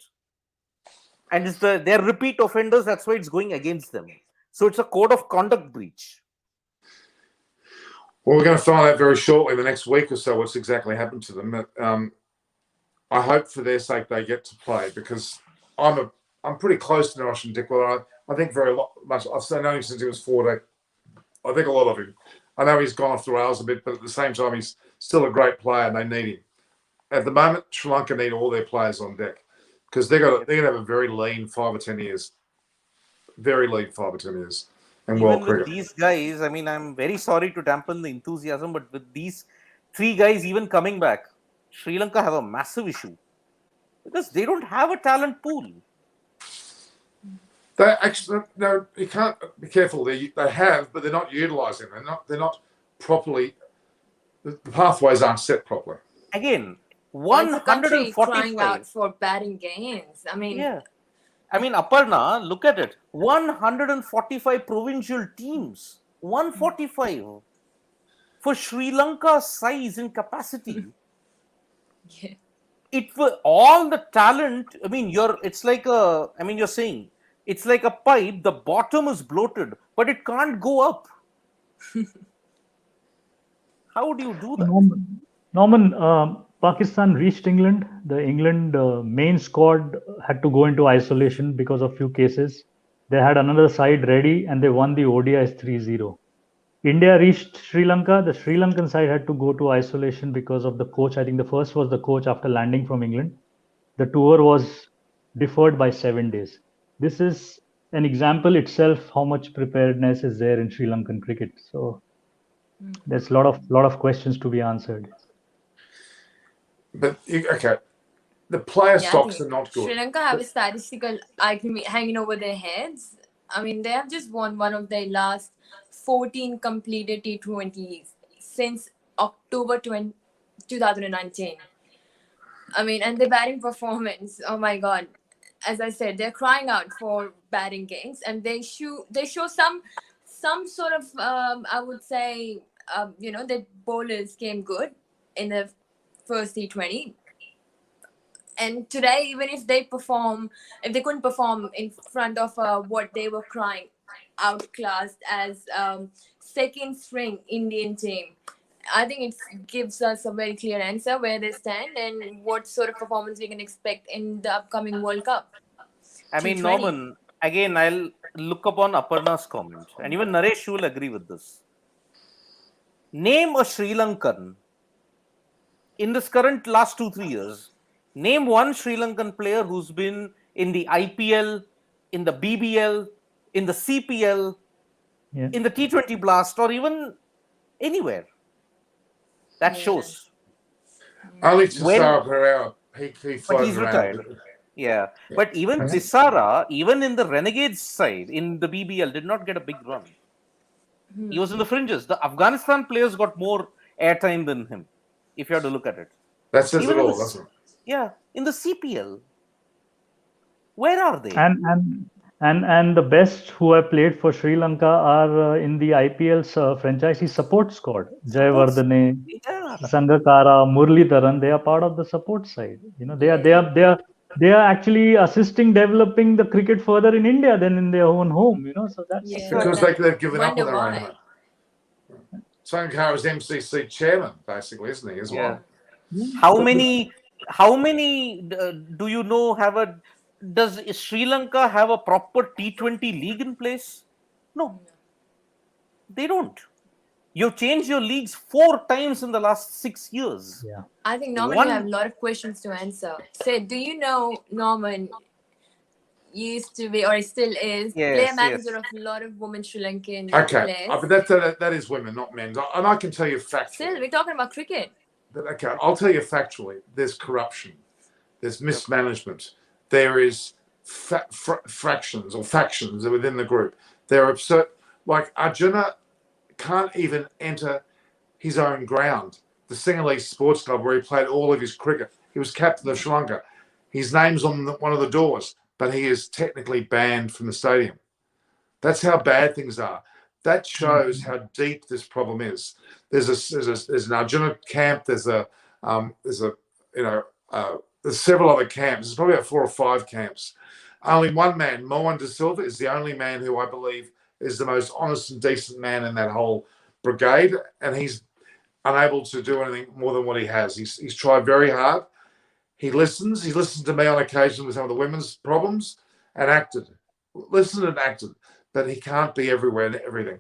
And it's they're repeat offenders, that's why it's going against them. So it's a code of conduct breach. Well, we're going to find out very shortly, the next week or so, what's exactly happened to them. I hope for their sake they get to play, because I'm pretty close to Nosh and Dickler. I think very much. I've known him since he was 14. I think a lot of him. I know he's gone off the rails a bit, but at the same time, he's still a great player, and they need him. At the moment, Sri Lanka need all their players on deck, because they're going to have a very lean 5 or 10 years. Very lean 5 or 10 years. And Even world with cricket. these guys, I mean, I'm very sorry to dampen the enthusiasm, but with these 3 guys even coming back, Sri Lanka have a massive issue. Because they don't have a talent pool. They actually, no, you can't be careful. They have, but they're not utilising them. They're not properly. The pathways aren't set properly. Again, It's a country 145. crying out for batting gains. I mean, Yeah. I mean, Aparna, look at it. 145 provincial teams. 145. For Sri Lanka's size and capacity. yeah. It was all the talent. I mean, you're saying it's like a pipe, the bottom is bloated, but it can't go up. How do you do that? Norman, Pakistan reached England. The England main squad had to go into isolation because of few cases. They had another side ready and they won the ODIs 3-0. India reached Sri Lanka. The Sri Lankan side had to go to isolation because of the coach. I think the first was the coach after landing from England. The tour was deferred by 7 days. This is an example itself how much preparedness is there in Sri Lankan cricket. So there's a lot of questions to be answered. But okay, the player I stocks think are not good. Sri Lanka have a statistical icon hanging over their heads. I mean, they have just won one of their last 14 completed T20s since October 2019. I mean, and the batting performance, oh my God. As I said, they're crying out for batting gains, and they show some sort of, I would say, the bowlers came good in the first T20. And today, even if they couldn't perform in front of what they were crying outclassed as second string Indian team, I think it gives us a very clear answer where they stand and what sort of performance we can expect in the upcoming World Cup. I mean, T20. Norman, again, I'll look upon Aparna's comment, and even Naresh will agree with this. Name a Sri Lankan in this current last 2-3 years. Name one Sri Lankan player who's been in the IPL, in the BBL, in the CPL, in the T20 Blast, or even anywhere. That shows. Only Tisara Pereira, he But floated he's around. retired. Yeah. But even Tisara, even in the Renegades side, in the BBL, did not get a big run. He was in the fringes. The Afghanistan players got more airtime than him, if you have to look at it. That says Even it in all, the- doesn't it? Yeah. In the CPL, where are they? And the best who have played for Sri Lanka are in the IPL's franchisee support squad. Jayawardene, Yeah. Sangakkara, Muralidharan. They are part of the support side. They are actually assisting developing the cricket further in India than in their own home. So that's Because they've given up on their own why. home. Sankar is MCC chairman, basically, isn't he, as well? How many do you know does Sri Lanka have a proper T20 league in place? No, they don't. You've changed your leagues 4 times in the last 6 years. Yeah. I think Norman, you have a lot of questions to answer. Say, do you know Norman used to be or still is player manager of a lot of women Sri Lankan Okay, players? but that is women, not men. And I can tell you factually. Still, we're talking about cricket. But okay, I'll tell you factually. There's corruption. There's mismanagement. There is fractions or factions within the group. There are like Arjuna can't even enter his own ground. The Sinhalese Sports Club, where he played all of his cricket. He was captain of Sri Lanka. His name's on one of the doors, but he is technically banned from the stadium. That's how bad things are. That shows how deep this problem is. There's an Arjuna camp. There's several other camps. There's probably about 4 or 5 camps. Only one man, Mohan De Silva, is the only man who I believe is the most honest and decent man in that whole brigade, and he's unable to do anything more than what he has. He's tried very hard. He listens. He listened to me on occasion with some of the women's problems and acted. Listened and acted. But he can't be everywhere and everything.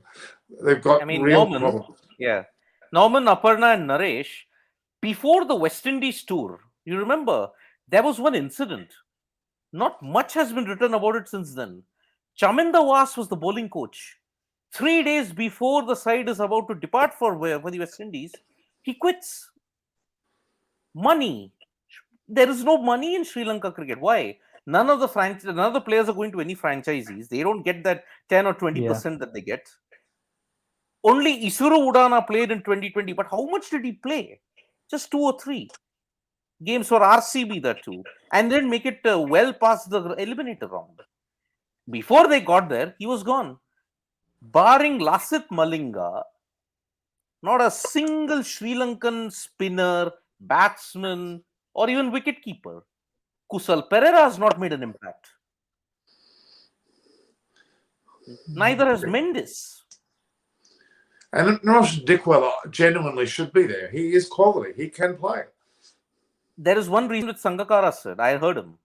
They've got real problems. Yeah. Norman, Aparna and Naresh, before the West Indies tour, you remember, there was one incident. Not much has been written about it since then. Chaminda Was was the bowling coach. 3 days before the side is about to depart for the West Indies, he quits. Money. There is no money in Sri Lanka cricket. Why? None of the players are going to any franchisees. They don't get that 10 or 20% that they get. Only Isuru Udana played in 2020, but how much did he play? Just 2 or 3 games for RCB, that too, and then make it well past the eliminator round. Before they got there, he was gone. Barring Lasith Malinga, not a single Sri Lankan spinner, batsman, or even wicketkeeper. Kusal Pereira has not made an impact. Neither has Mendes. And Naresh Dickwell genuinely should be there. He is quality. He can play. There is one reason that Sangakkara said. I heard him.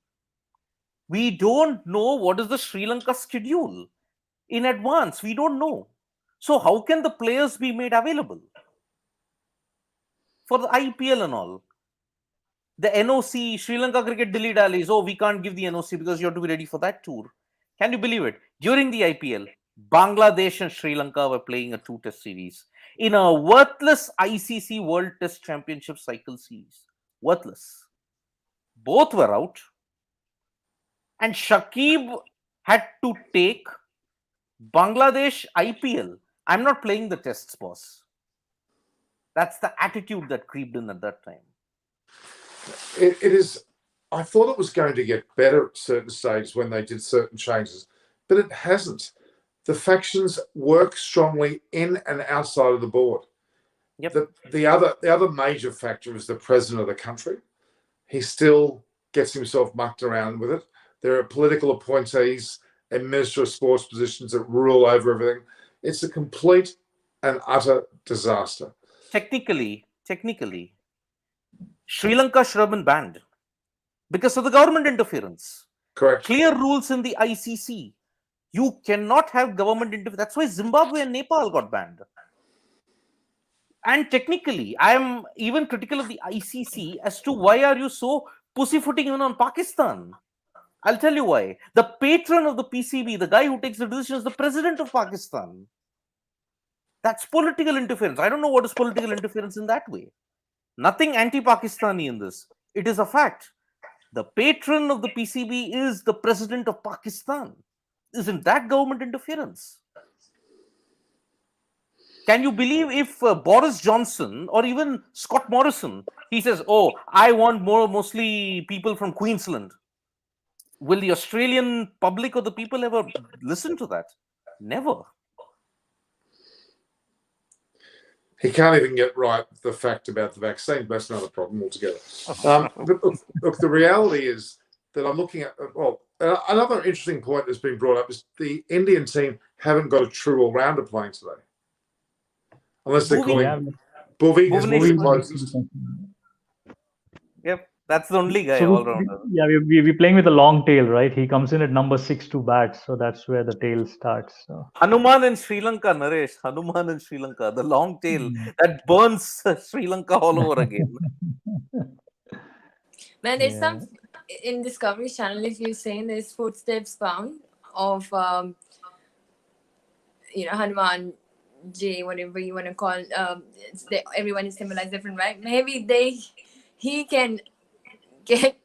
We don't know what is the Sri Lanka schedule in advance. We don't know. So how can the players be made available for the IPL and all? The NOC, Sri Lanka Cricket Dilly Dallies, we can't give the NOC because you have to be ready for that tour. Can you believe it? During the IPL, Bangladesh and Sri Lanka were playing a 2-test series in a worthless ICC World Test Championship cycle series. Worthless. Both were out. And Shakib had to take Bangladesh IPL. I'm not playing the tests, boss. That's the attitude that creeped in at that time. It is. I thought it was going to get better at certain stages when they did certain changes, but it hasn't. The factions work strongly in and outside of the board. Yep. The other major factor is the president of the country. He still gets himself mucked around with it. There are political appointees and Minister of Sports positions that rule over everything. It's a complete and utter disaster. Technically, Sri Lanka should have been banned because of the government interference. Correct. Clear rules in the ICC. You cannot have government interference. That's why Zimbabwe and Nepal got banned. And technically, I am even critical of the ICC as to why are you so pussyfooting even on Pakistan? I'll tell you why. The patron of the PCB, the guy who takes the decision, is the president of Pakistan. That's political interference. I don't know what is political interference in that way. Nothing anti-Pakistani in this. It is a fact. The patron of the PCB is the president of Pakistan. Isn't that government interference? Can you believe if Boris Johnson or even Scott Morrison, he says, I want mostly people from Queensland. Will the Australian public or the people ever listen to that? Never. He can't even get right the fact about the vaccine, but that's another problem altogether. Look, the reality is that I'm looking at, another interesting point that's been brought up is the Indian team haven't got a true all-rounder playing today. Unless they're calling Bhuvi is the closest. Yep, that's the only guy all-rounder. Yeah, we're playing with a long tail, right? He comes in at number 6 to bat, so that's where the tail starts. So. Hanuman in Sri Lanka, Naresh. Hanuman in Sri Lanka, the long tail that burns Sri Lanka all over again. Man, there's some in Discovery Channel. If you're saying there's footsteps found of Hanuman J, whatever you want to call. Everyone is symbolized different, right? Maybe he can get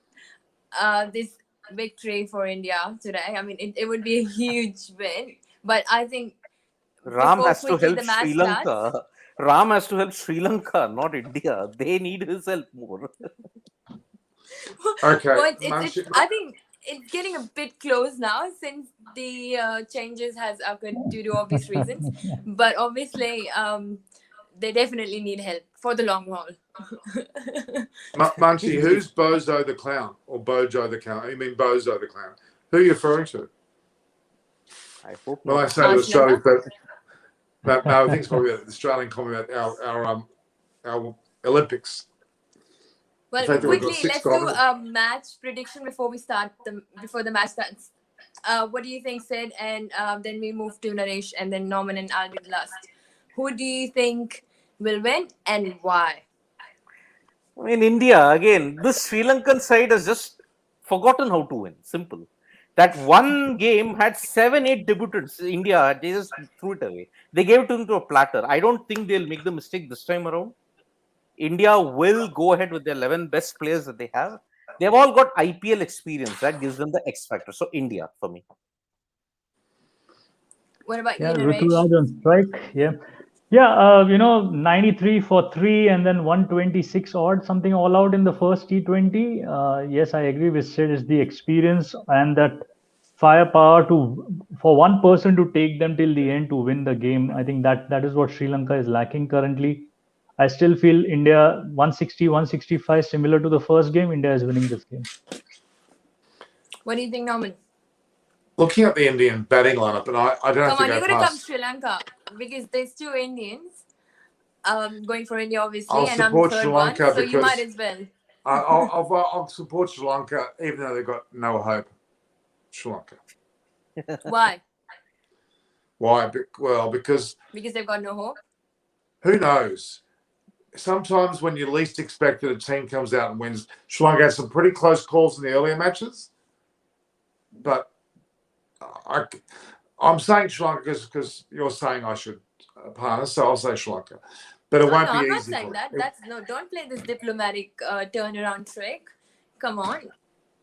this victory for India today. I mean, it would be a huge win. But I think Ram before has to quickly help the match Sri starts. Lanka. Ram has to help Sri Lanka, not India. They need his help more. Okay, Well, it's Mansi, I think it's getting a bit close now since the changes has occurred due to obvious reasons. But obviously, they definitely need help for the long haul. Munchie, who's Bozo the Clown or Bojo the Clown? You mean Bozo the Clown? Who are you referring to? I hope Well, I not. say the Sri Lanka? Australians, but no, I think it's probably the Australian comment about our Olympics. Well, The fact that we've got quickly, 6 let's do diamonds. a match prediction before the match starts. What do you think, Sid? And then we move to Naresh, and then Norman, and I'll be the last. Who do you think will win and why? I mean, India, again, this Sri Lankan side has just forgotten how to win. Simple. That one game had 7, 8 debutants. India, they just threw it away. They gave it to them to a platter. I don't think they'll make the mistake this time around. India will go ahead with their 11 best players that they have. They've all got IPL experience. That gives them the X factor. So, India for me. What about Yeah, you, Naresh? Ruturaj on strike. Yeah. Yeah, 93 for 3 and then 126 odd, something all out in the first T20. Yes, I agree with Sid. It's the experience and that firepower for one person to take them till the end to win the game. I think that is what Sri Lanka is lacking currently. I still feel India 160, 165, similar to the first game. India is winning this game. What do you think, Norman? Looking at the Indian batting lineup, and I don't have Come to on, go you gotta come past. Sri Lanka because there's 2 Indians going for India, obviously, I'll and I'm the support Sri third one, Lanka so you might because as well. I'll support Sri Lanka even though they've got no hope. Sri Lanka. Why? Why? Well, because Because they've got no hope. who knows? Sometimes when you least expect it, a team comes out and wins. Sri Lanka had some pretty close calls in the earlier matches, but I'm saying Sri Lanka because you're saying I should, partner, so I'll say Sri Lanka. But it No, won't no, be I'm not easy saying for that. it. That's no. Don't play this diplomatic turnaround trick. Come on,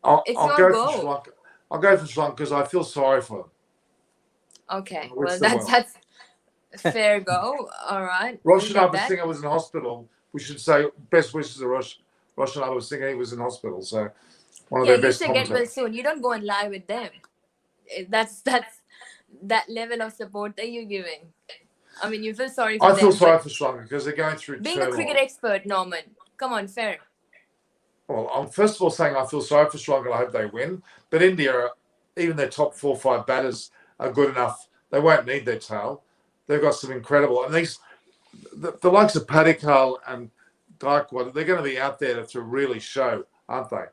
I'll your go go. for Sri Lanka. I'll go for Sri Lanka because I feel sorry for them. Okay, Wish well them that's fair go. All right, we'll get Roshan that. Singer was in hospital. We should say best wishes to Roshan Singer. He was in hospital, so one of Yeah, their you best say get well commentators. soon. You don't go and lie with them. That's that level of support that you're giving. I mean, you feel sorry for I them. feel sorry but for Sri Lanka because they're going through being a turmoil. cricket expert, Norman, come on, fair. Well, I'm first of all saying I feel sorry for Sri Lanka. I hope they win. But India, even their top 4 or 5 batters are good enough. They won't need their tail. They've got some incredible, and the likes of Padikkal and Gaikwad, they're going to be out there to really show, aren't they?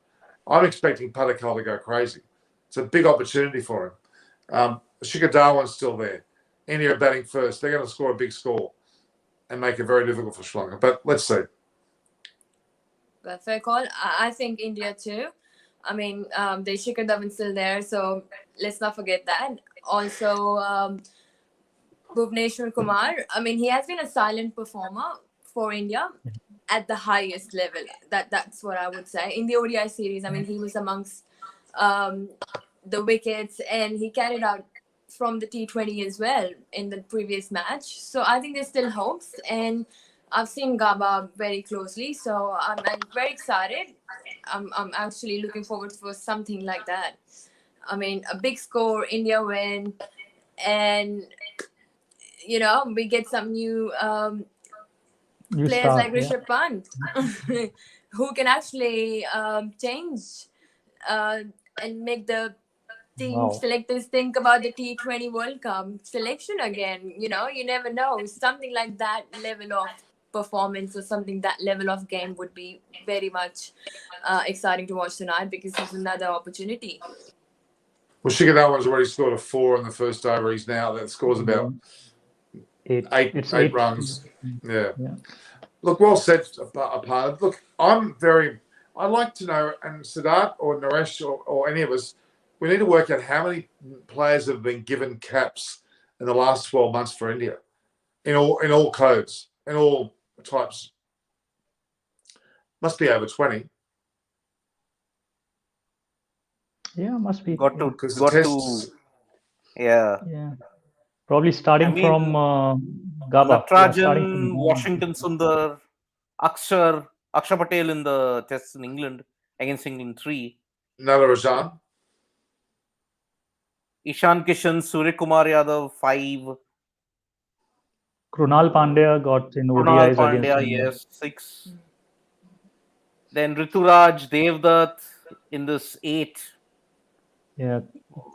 I'm expecting Padikkal to go crazy. It's a big opportunity for him. Shikhar Dhawan's still there. India are batting first. They're going to score a big score and make it very difficult for Sri Lanka. But let's see. Well, fair call. I think India too. I mean, the Shikhar Dhawan's still there, so let's not forget that. Also, Bhuvneshwar Kumar. I mean, he has been a silent performer for India at the highest level. That's what I would say. In the ODI series, I mean, he was amongst the wickets, and he carried out from the T20 as well in the previous match. So I think there's still hopes, and I've seen Gaba very closely, so I'm very excited. I'm actually looking forward for something like that. I mean, a big score, India win, and we get some new players like Rishabh Pant who can actually change and make the team selectors think about the T20 World Cup selection again. You never know. Something like that level of performance or something that level of game would be very much exciting to watch tonight because it's another opportunity. Well, Shikhar Dhawan's already scored a 4 in the first over. He's now that scores about 8 runs. Yeah. Look, well said, Aparna. Look, I'd like to know, and Siddharth or Naresh or any of us, we need to work out how many players have been given caps in the last 12 months for India, in all codes, in all types. Must be over 20. Yeah, must be. Got to. Yeah. Probably starting I mean, from Gaba. Yeah, starting Natrajan, from Washington Sundar, Akshar Patel in the tests in England against England 3. Natarajan. Ishan Kishan, Surya Kumar Yadav 5. Krunal Pandya got in Krunal ODIs against Pandya, England. yes, 6. Then Rituraj, Devdutt in this 8. Yeah,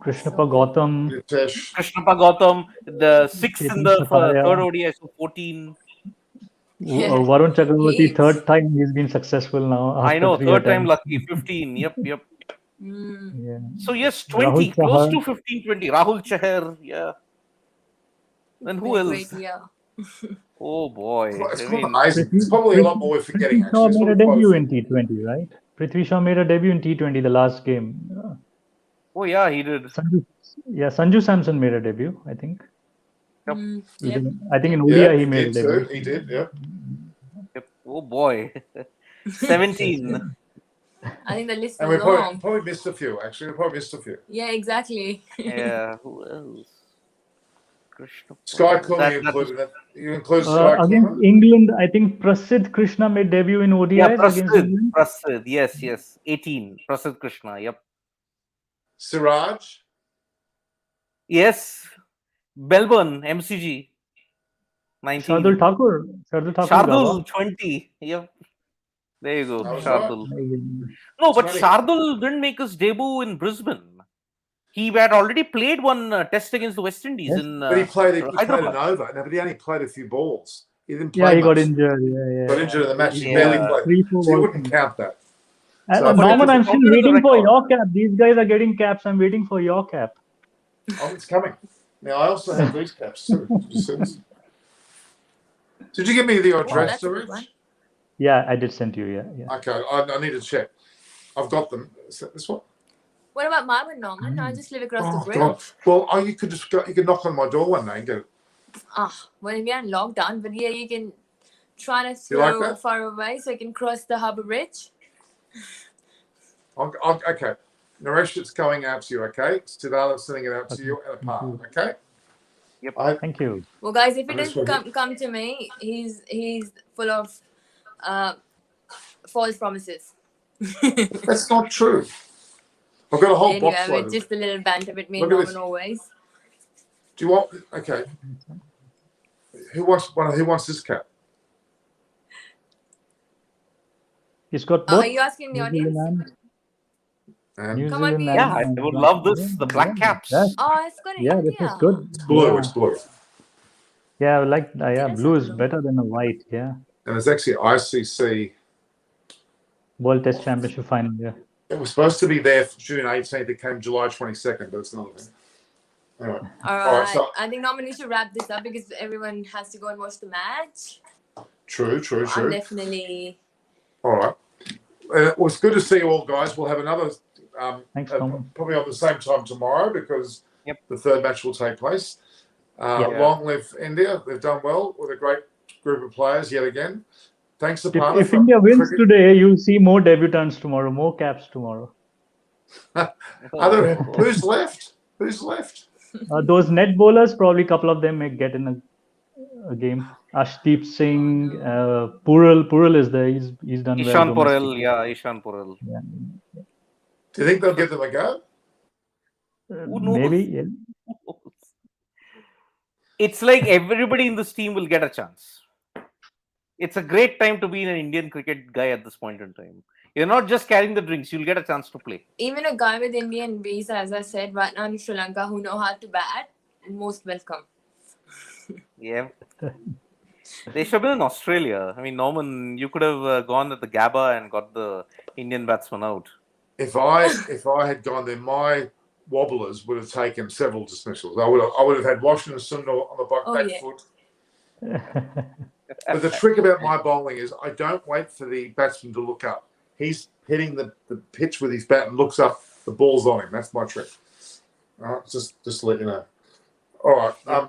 Krishnappa Gautam, Nitesh. Krishnappa Gautam, the 6th in Chetan the Sakaya, third ODI, so 14. Yeah. Varun Chakravarti, He's- third time he's been successful now I after know, 3 third time attempts. lucky, 15. Yep. Mm. Yeah. So yes, Rahul 20, close Chahar, to 15, 20. Rahul Chahar, yeah. Then who Been a else? great year. Oh boy. It's I quite mean, amazing. It's probably a lot more we're forgetting, Prithvi Shaw actually. There's made a probably quite a debut few. in T20, right? Prithvi Shaw made a debut in T20, the last game. oh yeah, he did. Sanju Samson made a debut, I think. Yep. Yep. I think in Yeah, ODI he he made a did debut. too. He did, yeah. Yep. Oh boy. 17. I think the list And was we long. probably missed a few, actually. We probably missed a few. Yeah, exactly. Yeah. Who else? Krishna. Sky Kuma That you was, included that. You include Sky Against Kuma? England, I think Prasidh Krishna made debut in ODIs yeah, against England. Prasid. Yes. 18. Prasid Krishna. Yep. Siraj? Yes. Melbourne, MCG. 19. Shardul Thakur. Shardul Thakur Shardul, Gaba. 20. Yep. There you go. That was Shardul. Amazing. No, but 20. Shardul didn't make his debut in Brisbane. He had already played one test against the West Indies Yes. in But he played an Hyderabad. over. No, but he only played a few balls. He didn't Yeah, play he got much. injured. Yeah. Got injured in the match. He Yeah. barely played. 3-4 So you balls. wouldn't count that. So I but Norman, it I'm was still counted as a waiting for record. your cap. These guys are getting caps. I'm waiting for your cap. Oh, it's coming. Now, I also have these caps too. Did you give me the Oh, address, that's a good Suraj? one. Yeah, I did send you. Yeah. Okay, I need to check. I've got them. Is that this one? What about Marvin Norman? I just live across the Oh, bridge. God. Well, you could just go, you could knock on my door one day and get it. Well, we are in lockdown, but yeah, you can try not to You like go that? far away so you can cross the harbour bridge. Okay. Naresh, it's going out to you, okay? Siddhartha's sending it out to you at a part, okay? Yep. Thank you. Well, guys, if it And this doesn't one come to me, he's full of false promises. That's not true. I've got a whole Anyway, box I load mean, of just a little banter between Look at Norman this. always. Do you want? Okay. Who wants this cap? He's got both. Are you asking the New audience? Zealand And New Come on, Zealand Pete. Yeah, I and would black- love this. The black yeah, caps. that- Oh, it's got an Yeah, India. this is good. it's blue. Yeah. It's blue. Yeah, I like It is blue is blue. better than the white. Yeah, And it's actually ICC. World Test Championship final. Yeah, It was supposed to be there for June 18th. It came July 22nd, but it's not. Anyway. All All right, right. so- I think Norman, we should wrap this up because everyone has to go and watch the match. True. I'm definitely. All right. It was good to see you all, guys. We'll have another Thanks, Tom. probably on the same time tomorrow because Yep. the third match will take place. Yeah. Long live India. They've done well with a great group of players yet again. Thanks, If, Aparna. if from India wins cricket. today, you'll see more debutants tomorrow, more caps tomorrow. Who's left? Who's left? Those net bowlers, probably a couple of them may get in a game. Ashdeep Singh, Pural is there. He's done Ishan well. Porel, domestically. yeah, Ishan Porel. Yeah. Do you think they'll give them a go? Who knows? Maybe. Yeah. It's like everybody in this team will get a chance. It's a great time to be an Indian cricket guy at this point in time. You're not just carrying the drinks, you'll get a chance to play. Even a guy with Indian visa, as I said, right now in Sri Lanka, who know how to bat, most welcome. Yeah. They should have been in Australia. I mean, Norman, you could have gone at the Gabba and got the Indian batsman out. If I had gone there, my wobblers would have taken several dismissals. I would have had Washington Sundar on the back foot. But the trick about my bowling is I don't wait for the batsman to look up. He's hitting the pitch with his bat and looks up. The ball's on him. That's my trick. All right, just to let you know. All right.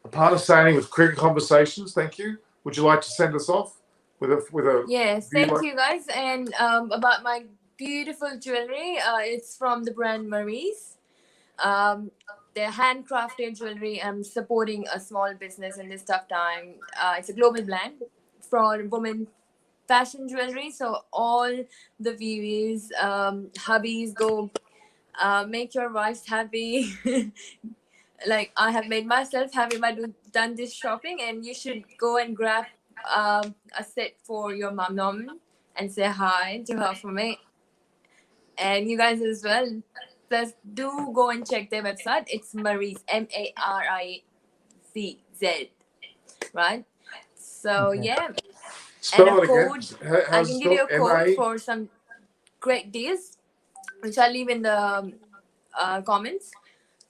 Aparna Saini with Cricket Conversations. Thank you. Would you like to send us off with a? Yes, thank you guys. And about my beautiful jewelry, it's from the brand Marie's. They're handcrafted jewelry. I'm supporting a small business in this tough time. It's a global brand for women fashion jewelry. So all the viewers, hubbies, go make your wives happy. Like I have made myself happy by done this shopping, and you should go and grab a set for your mom, Norman, and say hi to her for me. And you guys as well. Plus, do go and check their website. It's Mauriz, MARIZ, right? So Okay. yeah, and Spell a it again. code. I How's it can give you a spelled? code MA? for some great deals, which I'll leave in the comments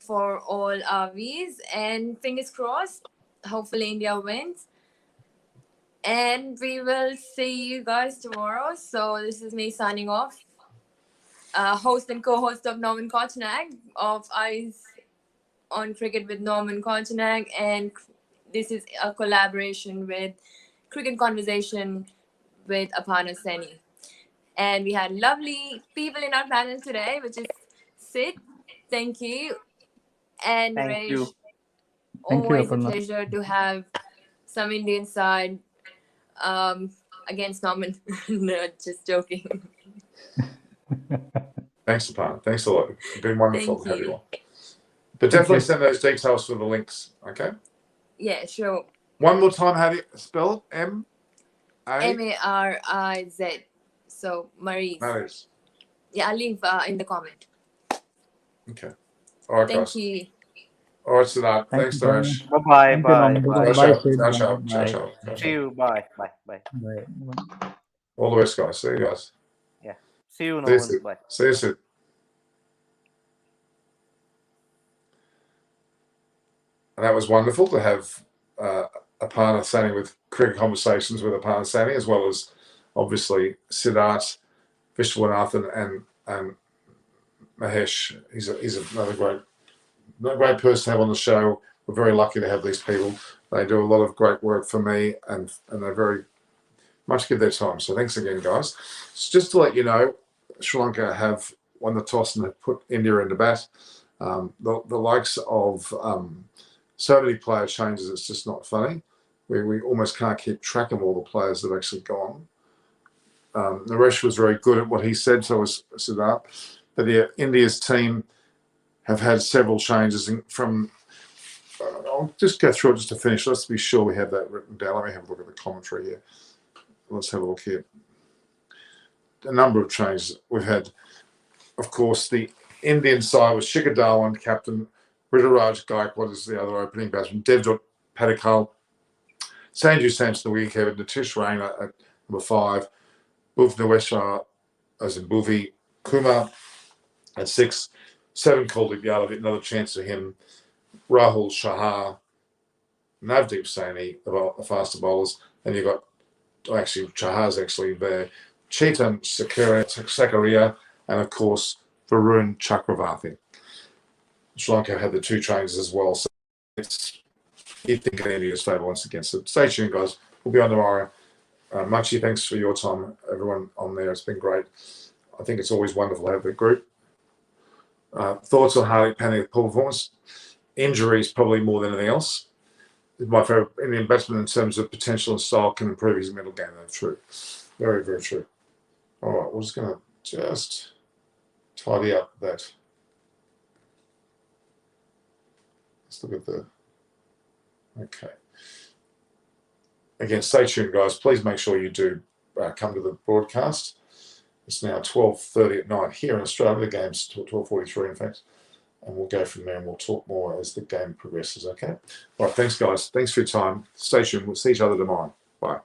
for all our V's. And fingers crossed, hopefully India wins. And we will see you guys tomorrow. So this is me signing off. Host and co-host of Norman Kochnak of Eyes on Cricket with Norman Kochnak, and this is a collaboration with Cricket Conversation with Aparna Seni. And we had lovely people in our panel today, which is Sid, thank you, and Thank you. Resh. Thank you, Always a Aparna. pleasure to have some Indian side against Norman. No, just joking. Thanks, Aparna. Thanks a lot. It's been wonderful Thank to have you you. on. But definitely you. send those details for the links, okay? Yeah, sure. One more time, how do you spell it? M-A? MARIZ. So Maurice. Maurice. Yeah, I'll leave in the comment. Okay. All right, Thank guys. you. All right, Siddharth. Thank Thanks, you, Norman. Daresh. Bye-bye. Thank you, Bye. Norman. Bye. Ciao, Bye, ciao. Sid. Ciao, ciao. Ciao, Bye. ciao. Ciao, See ciao. you. Bye. Bye. Bye. Bye. All the best, guys. See you guys. Yeah. See you, See you, Norman. Sid. Bye. See you, Sid. And that was wonderful to have Aparna Sani with Cricket Conversations with Aparna Sani, as well as obviously Siddharth, Vishwanathan, and Mahesh. He's another great person to have on the show. We're very lucky to have these people. They do a lot of great work for me, and they very much give their time. So thanks again, guys. So just to let you know, Sri Lanka have won the toss and have put India into bat. The likes of so many player changes, it's just not funny. We almost can't keep track of all the players that have actually gone. Naresh was very good at what he said, so was Siddharth. But yeah, India's team have had several changes from. I'll just go through it just to finish. Let's be sure we have that written down. Let me have a look at the commentary here. Let's have a look here. A number of changes we've had. Of course, the Indian side was Shikhar Dhawan, captain. Rituraj Gaikwad is the other opening batsman. Devdutt Padikkal. Sanju Samson, the wicketkeeper. Nitish Rana at number 5. Bhuvneshwar, as in Bhuvi. Kumar at 6. 7, Kuldeep Yadav, another chance for him. Rahul Shah, Navdeep Saini, the faster bowlers. And you've got, actually, Chahar's actually there. Chetan Sakaria, and of course, Varun Chakravarti. Sri Lanka had the 2 changes as well. So you think of India's favour once again. So stay tuned, guys. We'll be on tomorrow. Munchie, thanks for your time, everyone on there. It's been great. I think it's always wonderful to have the group. Thoughts on Hardik Pandya's performance? Injuries, probably more than anything else. My favourite Indian batsman in terms of potential and style can improve his middle game. That's true. Very, very true. All right, we're just going to tidy up that. Let's look at the. Okay. Again, stay tuned, guys. Please make sure you do come to the broadcast. It's now 12:30 at night here in Australia. The game's 12:43, in fact. And we'll go from there and we'll talk more as the game progresses, okay? All right, thanks, guys. Thanks for your time. Stay tuned. We'll see each other tomorrow. Bye.